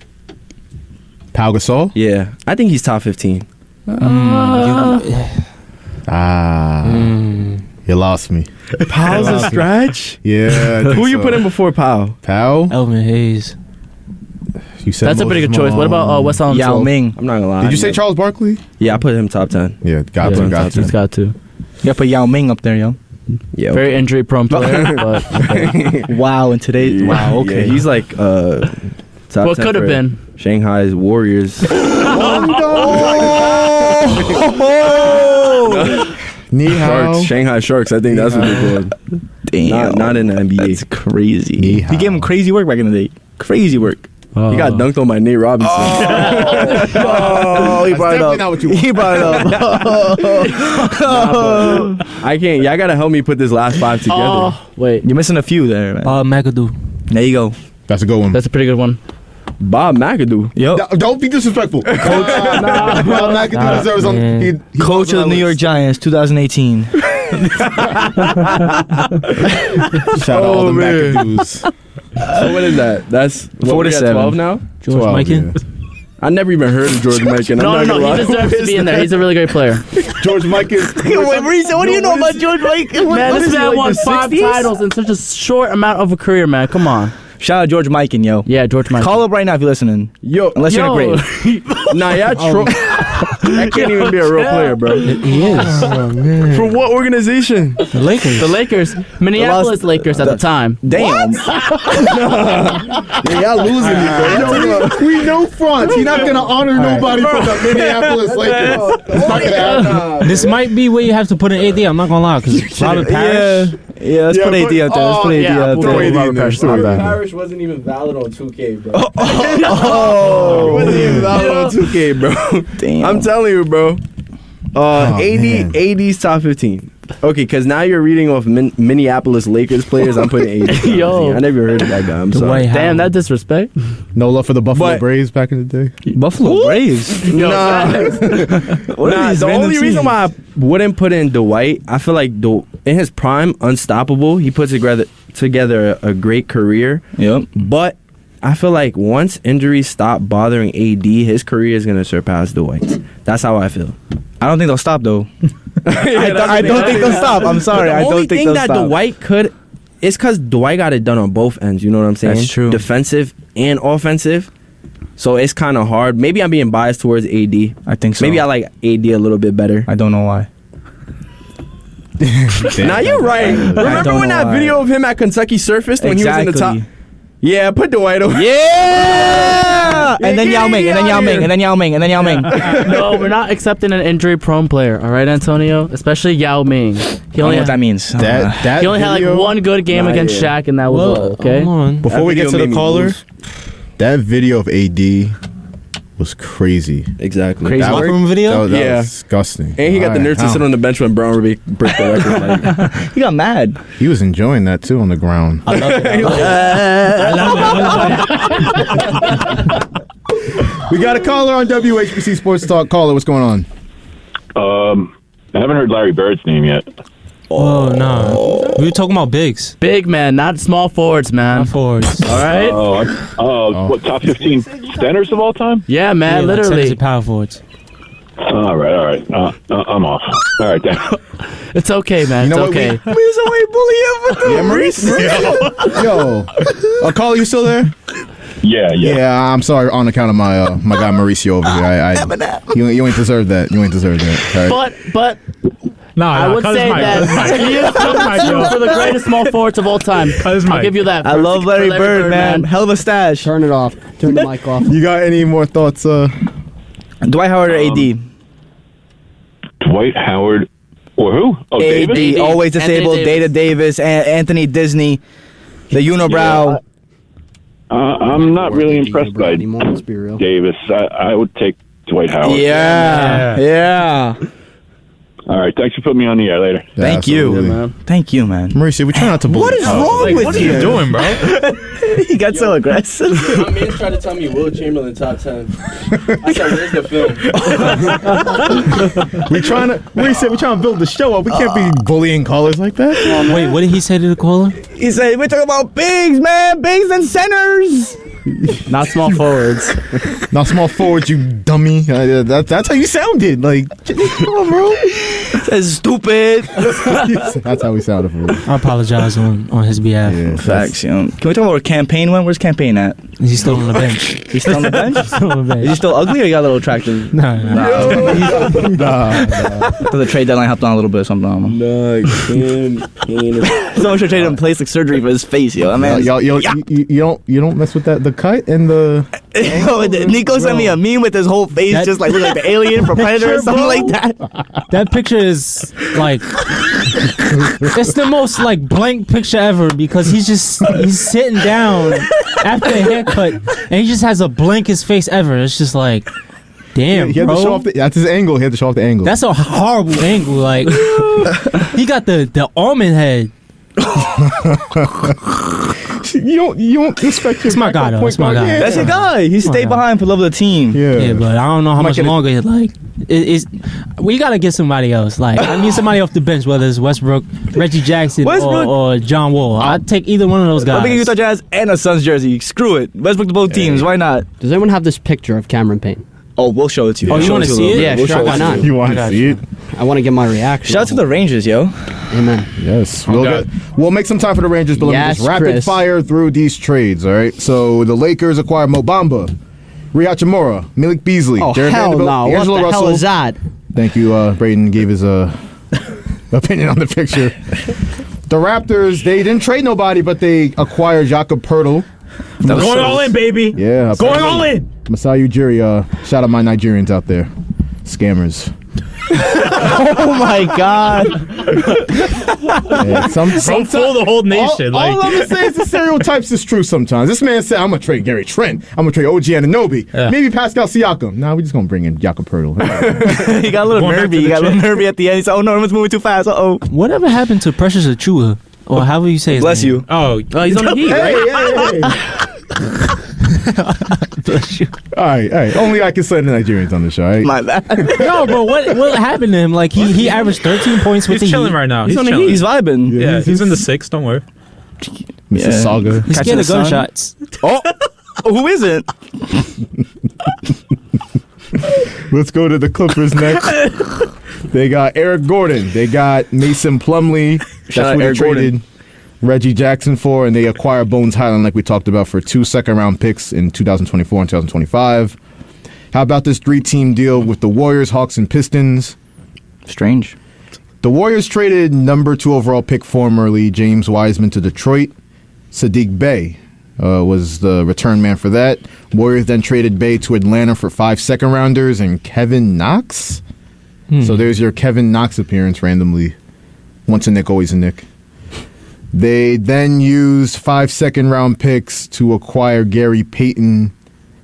Pau Gasol? Yeah, I think he's top 15. You lost me. Powell's a stretch? Yeah. Who you put in before Powell? Powell? Elvin Hayes. You said That's a pretty good choice. What about Wes Allen? Yao Ming. I'm not gonna lie. Did you say Charles Barkley? Yeah, I put him top 10. Yeah, got to. He's got to. You gotta put Yao Ming up there, yo. Yeah. Very injury prone player, but okay. Wow, in today's wow, okay. Yeah, he's like top What 10 could have for been? Shanghai's Warriors. Ni hao. Sharks, Shanghai Sharks. I think that's what they're called. Damn. Not in the NBA. That's crazy. Ni hao. He gave him crazy work back in the day. Crazy work. He got dunked on by Nate Robinson. Oh, he brought it up. Not what you want. He brought it up. I can't. Y'all gotta help me put this last 5 together. Oh, wait. You're missing a few there, man. McAdoo. There you go. That's a good one. That's a pretty good one. Bob McAdoo. Yep. Don't be disrespectful. Coach McAdoo deserves on. He Coach of the New York Giants, 2018. Shout out all the McAdoos. So what is that? That's 47. 12 now. George Mikan. Yeah. I never even heard of George Mikan. No, he deserves to be in there. He's a really great player. George Mikan. What do you know about George Mikan? Man, this man won 5 titles in such a short amount of a career, man. Come on. Shout out George Mikan, yo. Yeah, George Mikan. Call up right now if you're listening. Yo, Unless you're in a grave. Nah, that can't even be a real player, bro. He is. For what organization? The Lakers. The Lakers. Minneapolis Lakers at the time. Damn. Yeah, y'all losing me, bro. We know front. He's not gonna honor nobody from the Minneapolis Lakers. It's not gonna happen. This might be where you have to put an AD. I'm not gonna lie, because Robert Parrish. Yeah, let's put AD out there. Let's put AD out throw there. AD in there. My bad. Parrish wasn't even valid on 2K, bro. Oh. He wasn't even valid on 2K, bro. Damn. I'm telling you, bro. AD's top 15. Okay, because now you're reading off Minneapolis Lakers players. I'm putting AD. Yo. I never heard of that guy. I'm sorry. Damn, that disrespect. No love for the Buffalo Braves back in the day. Buffalo Braves. Nah, the only reason why I wouldn't put in Dwight, I feel like in his prime, unstoppable. He put together a great career. Yep. But I feel like once injuries stop bothering AD, his career is gonna surpass Dwight's. That's how I feel. I don't think they'll stop though. I don't think they'll stop. I'm sorry. I don't think they'll stop. The only thing that Dwight could, it's because Dwight got it done on both ends. You know what I'm saying? That's true. Defensive and offensive. So it's kind of hard. Maybe I'm being biased towards AD. I think so. Maybe I like AD a little bit better. I don't know why. Now you're right. Remember when that video of him at Kentucky surfaced when he was in the top? Yeah, put Dwight over. Yeah! And then Yao Ming, and then Yao Ming, and then Yao Ming, and then Yao Ming. No, we're not accepting an injury-prone player. All right, Antonio? Especially Yao Ming. He I don't only know what that means. That He only had like video- one good game against Shaq, and that was all, okay? Come on. Before That we get video to the made me caller, lose. that video of AD was crazy. Exactly. Crazy. That Locker room video? That Yeah. was disgusting. And he got the nerve to sit on the bench when Brown break the record. Like, He got mad. He was enjoying that too on the ground. I love it. We got a caller on WHPC Sports Talk. Caller, what's going on? I haven't heard Larry Bird's name yet. Oh, no. We were talking about bigs. Big man, not small forwards, man. Not forwards. All right? What, top 15 centers of all time? Yeah, man, Yeah, like literally. centers and power forwards. All right. I'm off. All right, thanks. It's okay, man. You know It's what, okay. Yeah, Maurice. Yo, caller, you still there? Yeah. Yeah, I'm sorry on account of my my guy Mauricio over here. You ain't deserve that. You ain't deserve that. All right. But No, I would say that he is two for the greatest small forwards of all time. I'll give you that. I love Larry Bird, man. Hell of a stash. Turn it off. Turn the mic off. You got any more thoughts? Dwight Howard or AD? Dwight Howard or who? Oh, AD, Davis? always disabled. Data Davis, Anthony Disney, the unibrow. I'm not really impressed by Davis. I would take Dwight Howard. Yeah. All right. Thanks for putting me on the air. Later. Thank you, man. Thank you, man. Mauricio, we try not to bully. What is wrong with what you? What are you doing, bro? He got so aggressive. My man's trying to tell me Will Chamberlain top 10. I said, where's the film? We trying to build the show up. We can't be bullying callers like that. Wait, what did he say to the caller? He said, we're talking about bigs, man. Bigs and centers. Not small forwards. Not small forwards, you dummy. That's how you sounded. Like, come on, bro. That's stupid. That's how we sounded for real. I apologize on his behalf. Yeah, Facts, Can we talk about where Campaign went? Where's Campaign at? Is he still on the bench? He's still on the bench? Is he still ugly or he got a little attractive? No. So the trade deadline helped on a little bit or something. I don't know. Someone should trade him plastic surgery for his face, yo. I mean, you don't mess with that. The cut and the. Nico sent me a meme with his whole face just like looking like the alien from Predator or something like that. That picture is like it's the most like blank picture ever because he's sitting down after a haircut and he just has a blankest face ever. It's just like, damn, he had to show off that's his angle. He had to show off the angle. That's a horrible angle. Like he got the almond head. You don't respect his. It's my guy, though. It's my guy. That's your guy. He stayed behind for love of the team. Yeah, but I don't know how much longer. Like, we gotta get somebody else. Like, I need somebody off the bench, whether it's Westbrook, Reggie Jackson, or John Wall. I'd take either one of those guys. I think Utah Jazz and a Suns jersey. Screw it. Westbrook to both teams. Why not? Does anyone have this picture of Cameron Payne? Oh, we'll show it to you. Oh, you want to see it? Yeah, sure. Why not? You want to see it? I want to get my reaction. Shout out to the Rangers, yo. Amen. Yes. We'll make some time for the Rangers, but let me just rapid Chris. fire through these trades, all right? So the Lakers acquire Mo Bamba, Rui Hachimura, Malik Beasley, Oh, Jared hell Vanderbilt, no. What D'Angelo the Russell. hell is that? Thank you, Braden gave his opinion on the picture. The Raptors, they didn't trade nobody, but they acquired Jakob Poeltl. Going all in, baby. Yeah. Going all in. Masai Ujiri, shout out my Nigerians out there. Scammers. Oh my God! Yeah, Don't fool the whole nation. All I'm gonna say is the stereotypes is true sometimes. This man said, I'm gonna trade Gary Trent. I'm gonna trade OG Anunoby. Yeah. Maybe Pascal Siakam. Nah, we're just gonna bring in Jakob Poeltl. He got a little nervy. He got a little nervy at the end. He said, "Oh no, everyone's moving too fast." Whatever happened to Precious Achua? Or however you say his Bless name? you. Oh, he's on the Heat, right? Bless you. All right. Only I can say the Nigerians on the show, all right? My bad. No, bro. What happened to him? Like he averaged 13 points with He's the chilling Heat. right now. He's on the chilling. Heat. He's vibing. Yeah, he's in the 6. Don't worry. Mississauga. He's scared of gunshots. Oh, who isn't? Let's go to the Clippers next. They got Eric Gordon. They got Mason Plumlee. Shout out who they Eric traded Gordon. Reggie Jackson for, and they acquired Bones Highland, like we talked about, for 2 second-round picks in 2024 and 2025. How about this 3-team deal with the Warriors, Hawks, and Pistons? Strange. The Warriors traded number 2 overall pick formerly James Wiseman to Detroit. Sadiq Bey was the return man for that. Warriors then traded Bey to Atlanta for 5 second-rounders and Kevin Knox. So there's your Kevin Knox appearance randomly. Once a Nick, always a Nick. They then used 5 second-round picks to acquire Gary Payton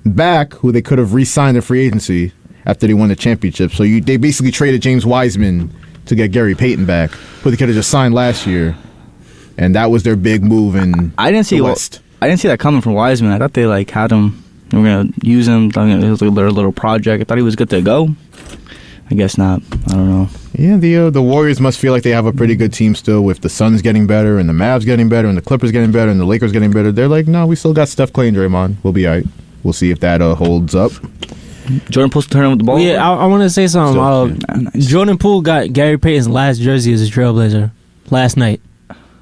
back, who they could have re-signed in free agency after they won the championship. So they basically traded James Wiseman to get Gary Payton back, who they could have just signed last year. And that was their big move in the West. I didn't see that coming from Wiseman. I thought they had him. They were gonna use him. It was like their little project. I thought he was good to go. I guess not. I don't know. Yeah, the Warriors must feel like they have a pretty good team still, with the Suns getting better and the Mavs getting better and the Clippers getting better and the Lakers getting better. They're like, no, we still got Steph, Clay, and Draymond. We'll be all right. We'll see if that holds up. Jordan Poole's turning with the ball. Yeah, I want to say something. Nice. Jordan Poole got Gary Payton's last jersey as a Trailblazer last night.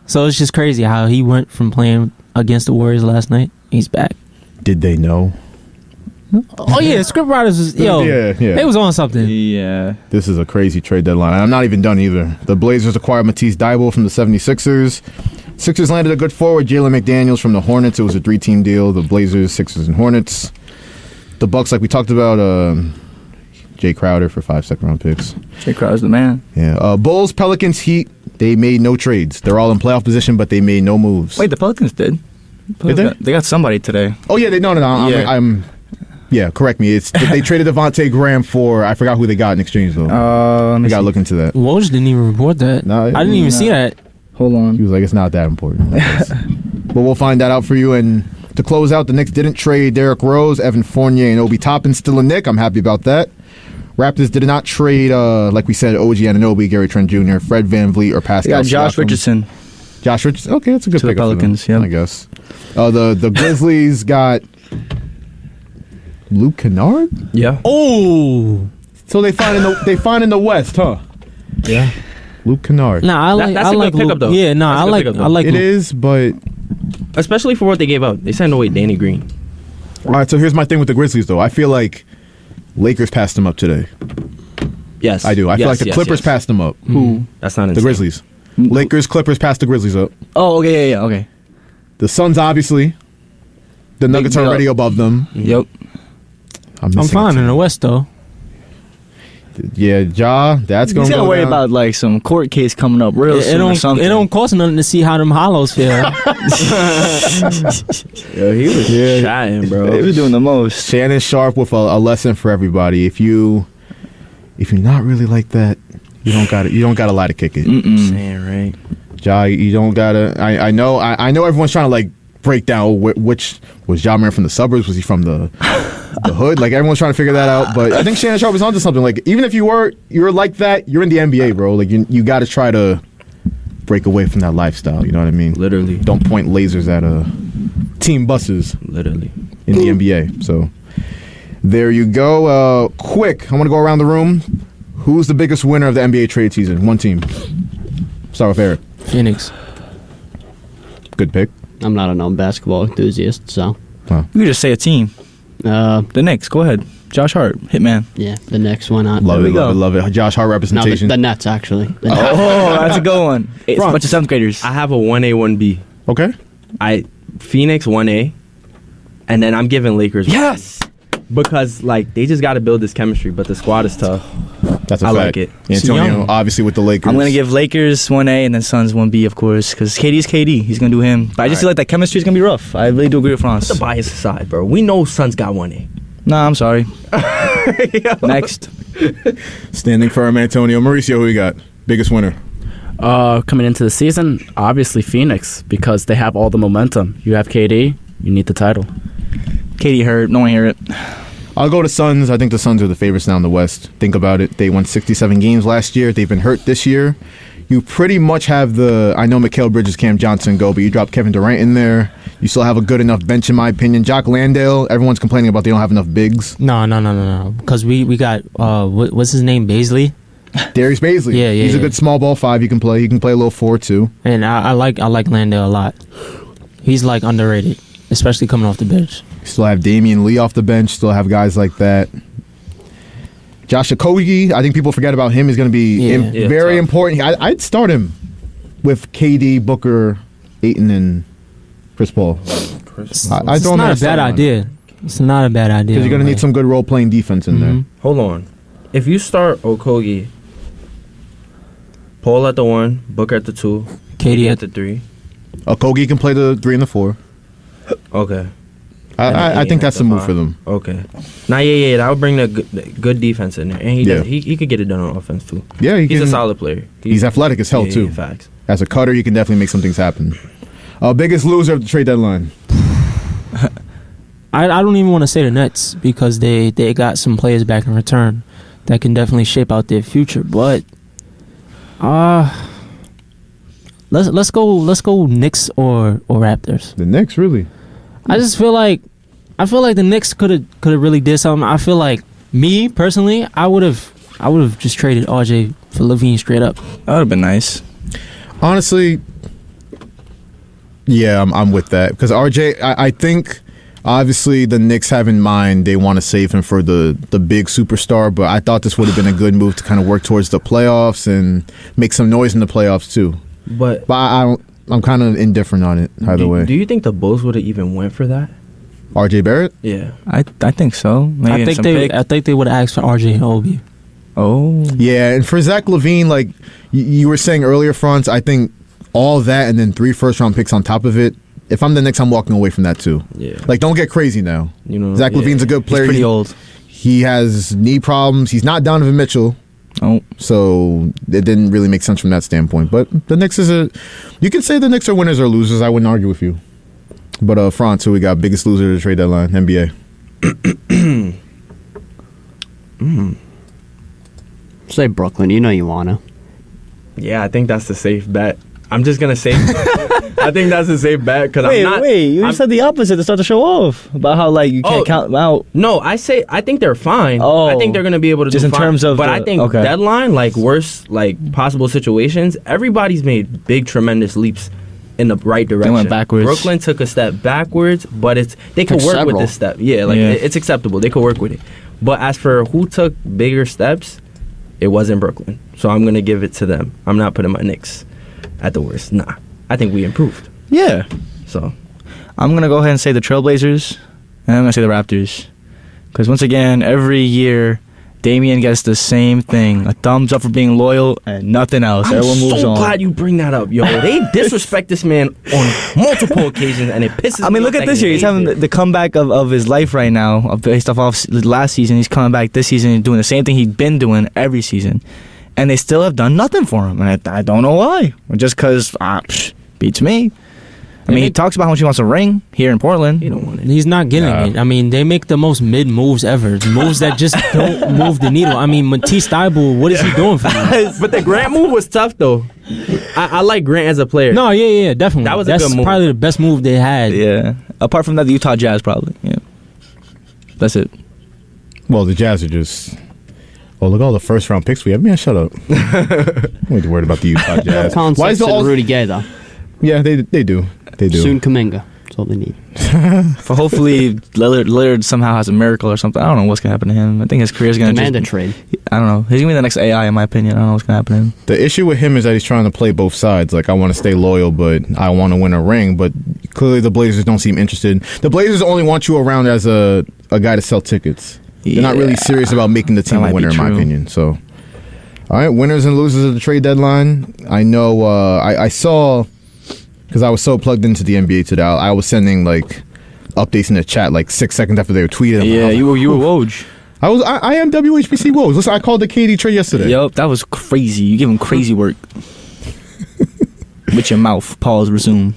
So it's just crazy how he went from playing against the Warriors last night. He's back. Did they know? Oh yeah, script writers was they was on something. Yeah. This is a crazy trade deadline. I'm not even done either. The Blazers acquired Matisse Thybulle from the 76ers. Sixers landed a good forward, Jalen McDaniels from the Hornets. It was a 3-team deal. The Blazers, Sixers, and Hornets. The Bucks, like we talked about, Jay Crowder for 5 second-round picks. Jay Crowder's the man. Yeah. Bulls, Pelicans, Heat. They made no trades. They're all in playoff position, but they made no moves. Wait, the Pelicans did. Did they? They got somebody today. Oh yeah, no. Yeah. Yeah, correct me. It's they traded Devontae Graham for I forgot who they got in exchange though. We gotta look into that. Woj didn't even report that. No, I didn't even see that. Hold on. He was like, it's not that important. But we'll find that out for you. And to close out, the Knicks didn't trade Derrick Rose, Evan Fournier, and Obi Toppin. Still a Knick. I'm happy about that. Raptors did not trade, like we said, OG Anunoby, Gary Trent Jr., Fred VanVleet, or Pascal. Yeah, Josh Siakam. Richardson. Josh Richardson. Okay, that's a good To the pickup. Pelicans, I guess. The Grizzlies got Luke Kennard. Yeah. Oh. So they find in the West, huh? Yeah. Luke Kennard. Nah, That's I a like good pickup, though. Yeah, nah, That's a good pickup, though. I like It Luke. is, but Especially for what they gave out. They signed away Danny Green. all right. So here's my thing with the Grizzlies, though. I feel like Lakers passed them up today. Yes. I do. I feel like the Clippers passed them up. Who? That's not The insane. Grizzlies. Lakers, Clippers passed the Grizzlies up. Oh, okay, yeah, okay. The Suns, obviously. The Nuggets are already above them. Yep. I'm missing fine a in the West though. team. Yeah, that's going He's to gotta go worry down. about like some court case coming up real soon or something. It don't cost nothing to see how them hollows feel. Yo, he was chatting, bro. They were doing the most. Shannon Sharp with a lesson for everybody. If you're not really like that, you don't got to lie to kick it. Saying right. Ja, you don't gotta. I know everyone's trying to like break down which was Ja Man from the suburbs, was he from the hood? Like everyone's trying to figure that out. But I think Shannon Sharp is onto something. Like even if you're like that, you're in the NBA, bro. Like you got to try to break away from that lifestyle. You know what I mean? Literally. Don't point lasers at team buses. Literally. In the NBA. So there you go. Quick, I want to go around the room. Who's the biggest winner of the NBA trade season? One team. Start with Eric. Phoenix. Good pick. I'm not a non-basketball enthusiast, so. Huh. You could just say a team. The Knicks. Go ahead. Josh Hart, Hitman. Yeah, the Knicks. Why not? Love it. Josh Hart representation. No, the Nets, actually. Oh, that's a good one. It's a bunch of 7th graders. I have a 1A, 1B. Okay. Phoenix 1A, and then I'm giving Lakers. Yes. Because like they just got to build this chemistry, but the squad is tough. That's a I fact. like it. Antonio, obviously with the Lakers. I'm gonna give Lakers 1A and then Suns 1B, of course, because KD's KD. He's gonna do him. But I just feel like that chemistry is gonna be rough. I really do agree with France. The bias aside, bro. We know Suns got 1A. Nah, I'm sorry. Next. Standing firm, Antonio. Mauricio, who you got? Biggest winner. Coming into the season, obviously Phoenix, because they have all the momentum. You have KD, you need the title. KD hurt. No one hear it. I'll go to Suns. I think the Suns are the favorites now in the West. Think about it. They won 67 games last year. They've been hurt this year. You pretty much have I know Mikal Bridges, Cam Johnson go, but you drop Kevin Durant in there. You still have a good enough bench, in my opinion. Jock Landale, everyone's complaining about they don't have enough bigs. No. Because we got, what's his name, Baisley? Darius Baisley. Yeah. He's a good small ball 5 you can play. He can play a little 4 too. And I like Landale a lot. He's like underrated, especially coming off the bench. Still have Damian Lee off the bench. Still have guys like that. Josh Okogie, I think people forget about him. He's going to be very important. I'd start him with KD, Booker, Ayton, and Chris Paul. It's not a bad idea. It's not a bad idea. Because you're going to need some good role-playing defense in there. Hold on. If you start Okogie, Paul at the 1, Booker at the 2, KD at the 3. Okogie can play the 3 and the 4. Okay. I think that's the move for them. Okay. Now, that would bring the good defense in there. And he could get it done on offense, too. Yeah, he's a solid player. He's athletic as hell, too. Facts. As a cutter, he can definitely make some things happen. Biggest loser of the trade deadline? I don't even want to say the Nets because they got some players back in return that can definitely shape out their future. But let's go Knicks or Raptors. The Knicks, really? I just feel like the Knicks could have really did something. I feel like me personally, I would have just traded RJ for Levine straight up. That would have been nice. Honestly, yeah, I'm with that because RJ. I think obviously the Knicks have in mind they want to save him for the big superstar, but I thought this would have been a good move to kind of work towards the playoffs and make some noise in the playoffs too. But I'm kind of indifferent on it either way. Do you think the Bulls would have even went for that? RJ Barrett? Yeah, I think so. Maybe I think they would have asked for RJ and Obi. Oh, yeah, and for Zach LaVine, like you were saying earlier, Franz, I think all that and then 3 first-round picks on top of it if I'm the Knicks, I'm walking away from that too. Yeah. Like, don't get crazy now. Zach yeah. LaVine's a good player. He's pretty old. He has knee problems. He's not Donovan Mitchell. Oh. So it didn't really make sense from that standpoint. But the Knicks you can say the Knicks are winners or losers. I wouldn't argue with you. But Franz, who we got biggest loser of the trade deadline, NBA. Say Brooklyn. You know you wanna. Yeah, I think that's the safe bet. I'm just gonna say. I think that's a safe bet because I'm not. You said the opposite to start the show off about how like you can't count them out. No, I think they're fine. Oh, I think they're gonna be able to just do in fine. terms of. But I think deadline, like worst, like possible situations. Everybody's made big, tremendous leaps in the right direction. They went backwards. Brooklyn took a step backwards, but they could work with this step. Yeah, it's acceptable. They could work with it. But as for who took bigger steps, it wasn't Brooklyn. So I'm gonna give it to them. I'm not putting my Knicks at the worst. Nah, I think we improved. Yeah. So I'm going to go ahead and say the Trailblazers, and I'm going to say the Raptors. Because once again, every year, Damian gets the same thing. A thumbs up for being loyal and nothing else. Everyone moves on. I'm so glad you bring that up, yo. They disrespect this man on multiple occasions, and it pisses me off. I mean, look at this year. He's having the comeback of his life right now, based off last season. He's coming back this season and doing the same thing he's been doing every season. And they still have done nothing for him. And I don't know why. Just because, beats me. I mean, he talks about how much he wants a ring here in Portland. He don't want it. He's not getting it. I mean, they make the most mid moves ever. Moves that just don't move the needle. I mean, Matisse Thybulle, what is he doing for them? But the Grant move was tough, though. I like Grant as a player. No, yeah, definitely. That was That's a good move. probably the best move they had. Yeah. Apart from that, the Utah Jazz probably. Yeah. That's it. Well, the Jazz are just... Oh, look at all the first-round picks we have. Man, shut up. I'm not worried about the Utah Jazz. Why is the Rudy Gay, though? Yeah, they do. They do. Soon Kuminga. That's all they need. For hopefully Lillard somehow has a miracle or something. I don't know what's going to happen to him. I think his career's going to demand a trade. I don't know. He's going to be the next AI, in my opinion. I don't know what's going to happen to him. The issue with him is that he's trying to play both sides. Like, I want to stay loyal, but I want to win a ring. But clearly the Blazers don't seem interested. The Blazers only want you around as a guy to sell tickets. They're not really serious about making the team a winner, in my opinion. So, all right, winners and losers of the trade deadline. I know I saw, because I was so plugged into the NBA today, I was sending like updates in the chat like 6 seconds after they were tweeting. Yeah, you were Woj. I am WHPC Woj. Listen, I called the KD trade yesterday. Yup, that was crazy. You give him crazy work. With your mouth. Pause, resume.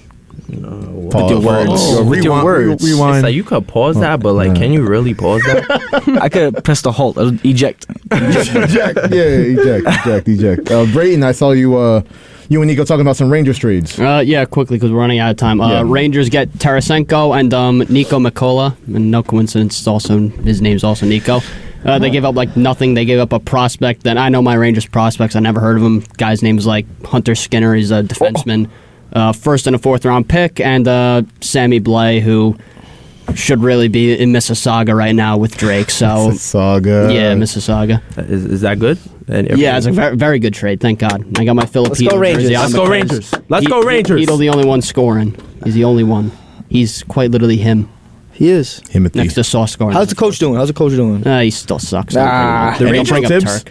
No, with your words. With your words. Rewind. It's like you could pause that, but like, can you really pause that? I could press the halt. Eject. Eject. Yeah, eject. Brayton, I saw you and Nico talking about some Rangers trades. Yeah, quickly because we're running out of time. Rangers get Tarasenko and Nico Mikola, and no coincidence, his name's also Nico. They gave up like nothing. They gave up a prospect. Then I know my Rangers prospects. I never heard of him. Guy's name is like Hunter Skinner. He's a defenseman. First and a fourth round pick, and Sammy Blais, who should really be in Mississauga right now with Drake. So Mississauga. Yeah, Mississauga. Is that good? Yeah, it's a very, very good trade. Thank God. I got my Filipino jersey. Let's go Rangers. Let's go Rangers. He's the only one scoring. He's the only one. He's quite literally him. He is. Timothy. Next to Sauce scoring. How's the coach doing? He still sucks. The Rangers Tibbs.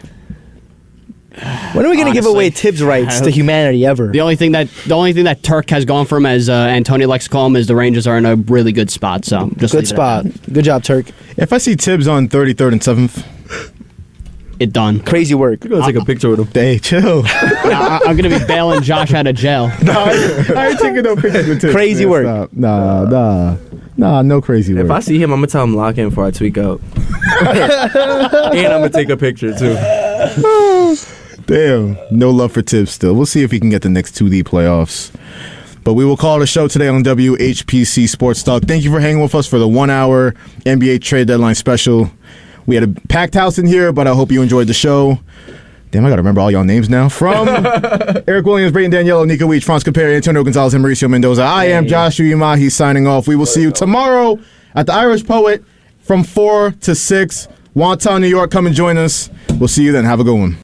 When are we going to give away Tibbs rights to humanity ever? The only thing that Turk has gone from, as Antonio likes to call him, is the Rangers are in a really good spot. So just good spot. Good job, Turk. If I see Tibbs on 33rd and 7th, it done. Crazy work. You're gonna take a picture with him. Hey, chill. I'm gonna be bailing Josh out of jail. I ain't taking no pictures with Tibbs. Crazy work. Stop. Nah, no crazy work. If I see him, I'm gonna tell him lock in before I tweak out. And I'm gonna take a picture too. Damn, no love for Tibbs still. We'll see if he can get the next 2D playoffs. But we will call it a show today on WHPC Sports Talk. Thank you for hanging with us for the 1 hour NBA trade deadline special. We had a packed house in here, but I hope you enjoyed the show. Damn, I got to remember all y'all names now. From Eric Williams, Brayton Daniello, Nico Weech, Franz Caperi, Antonio Gonzalez, and Mauricio Mendoza, I am Joshua Umahi signing off. We will see you tomorrow at the Irish Poet from 4 to 6. Wonton, New York. Come and join us. We'll see you then. Have a good one.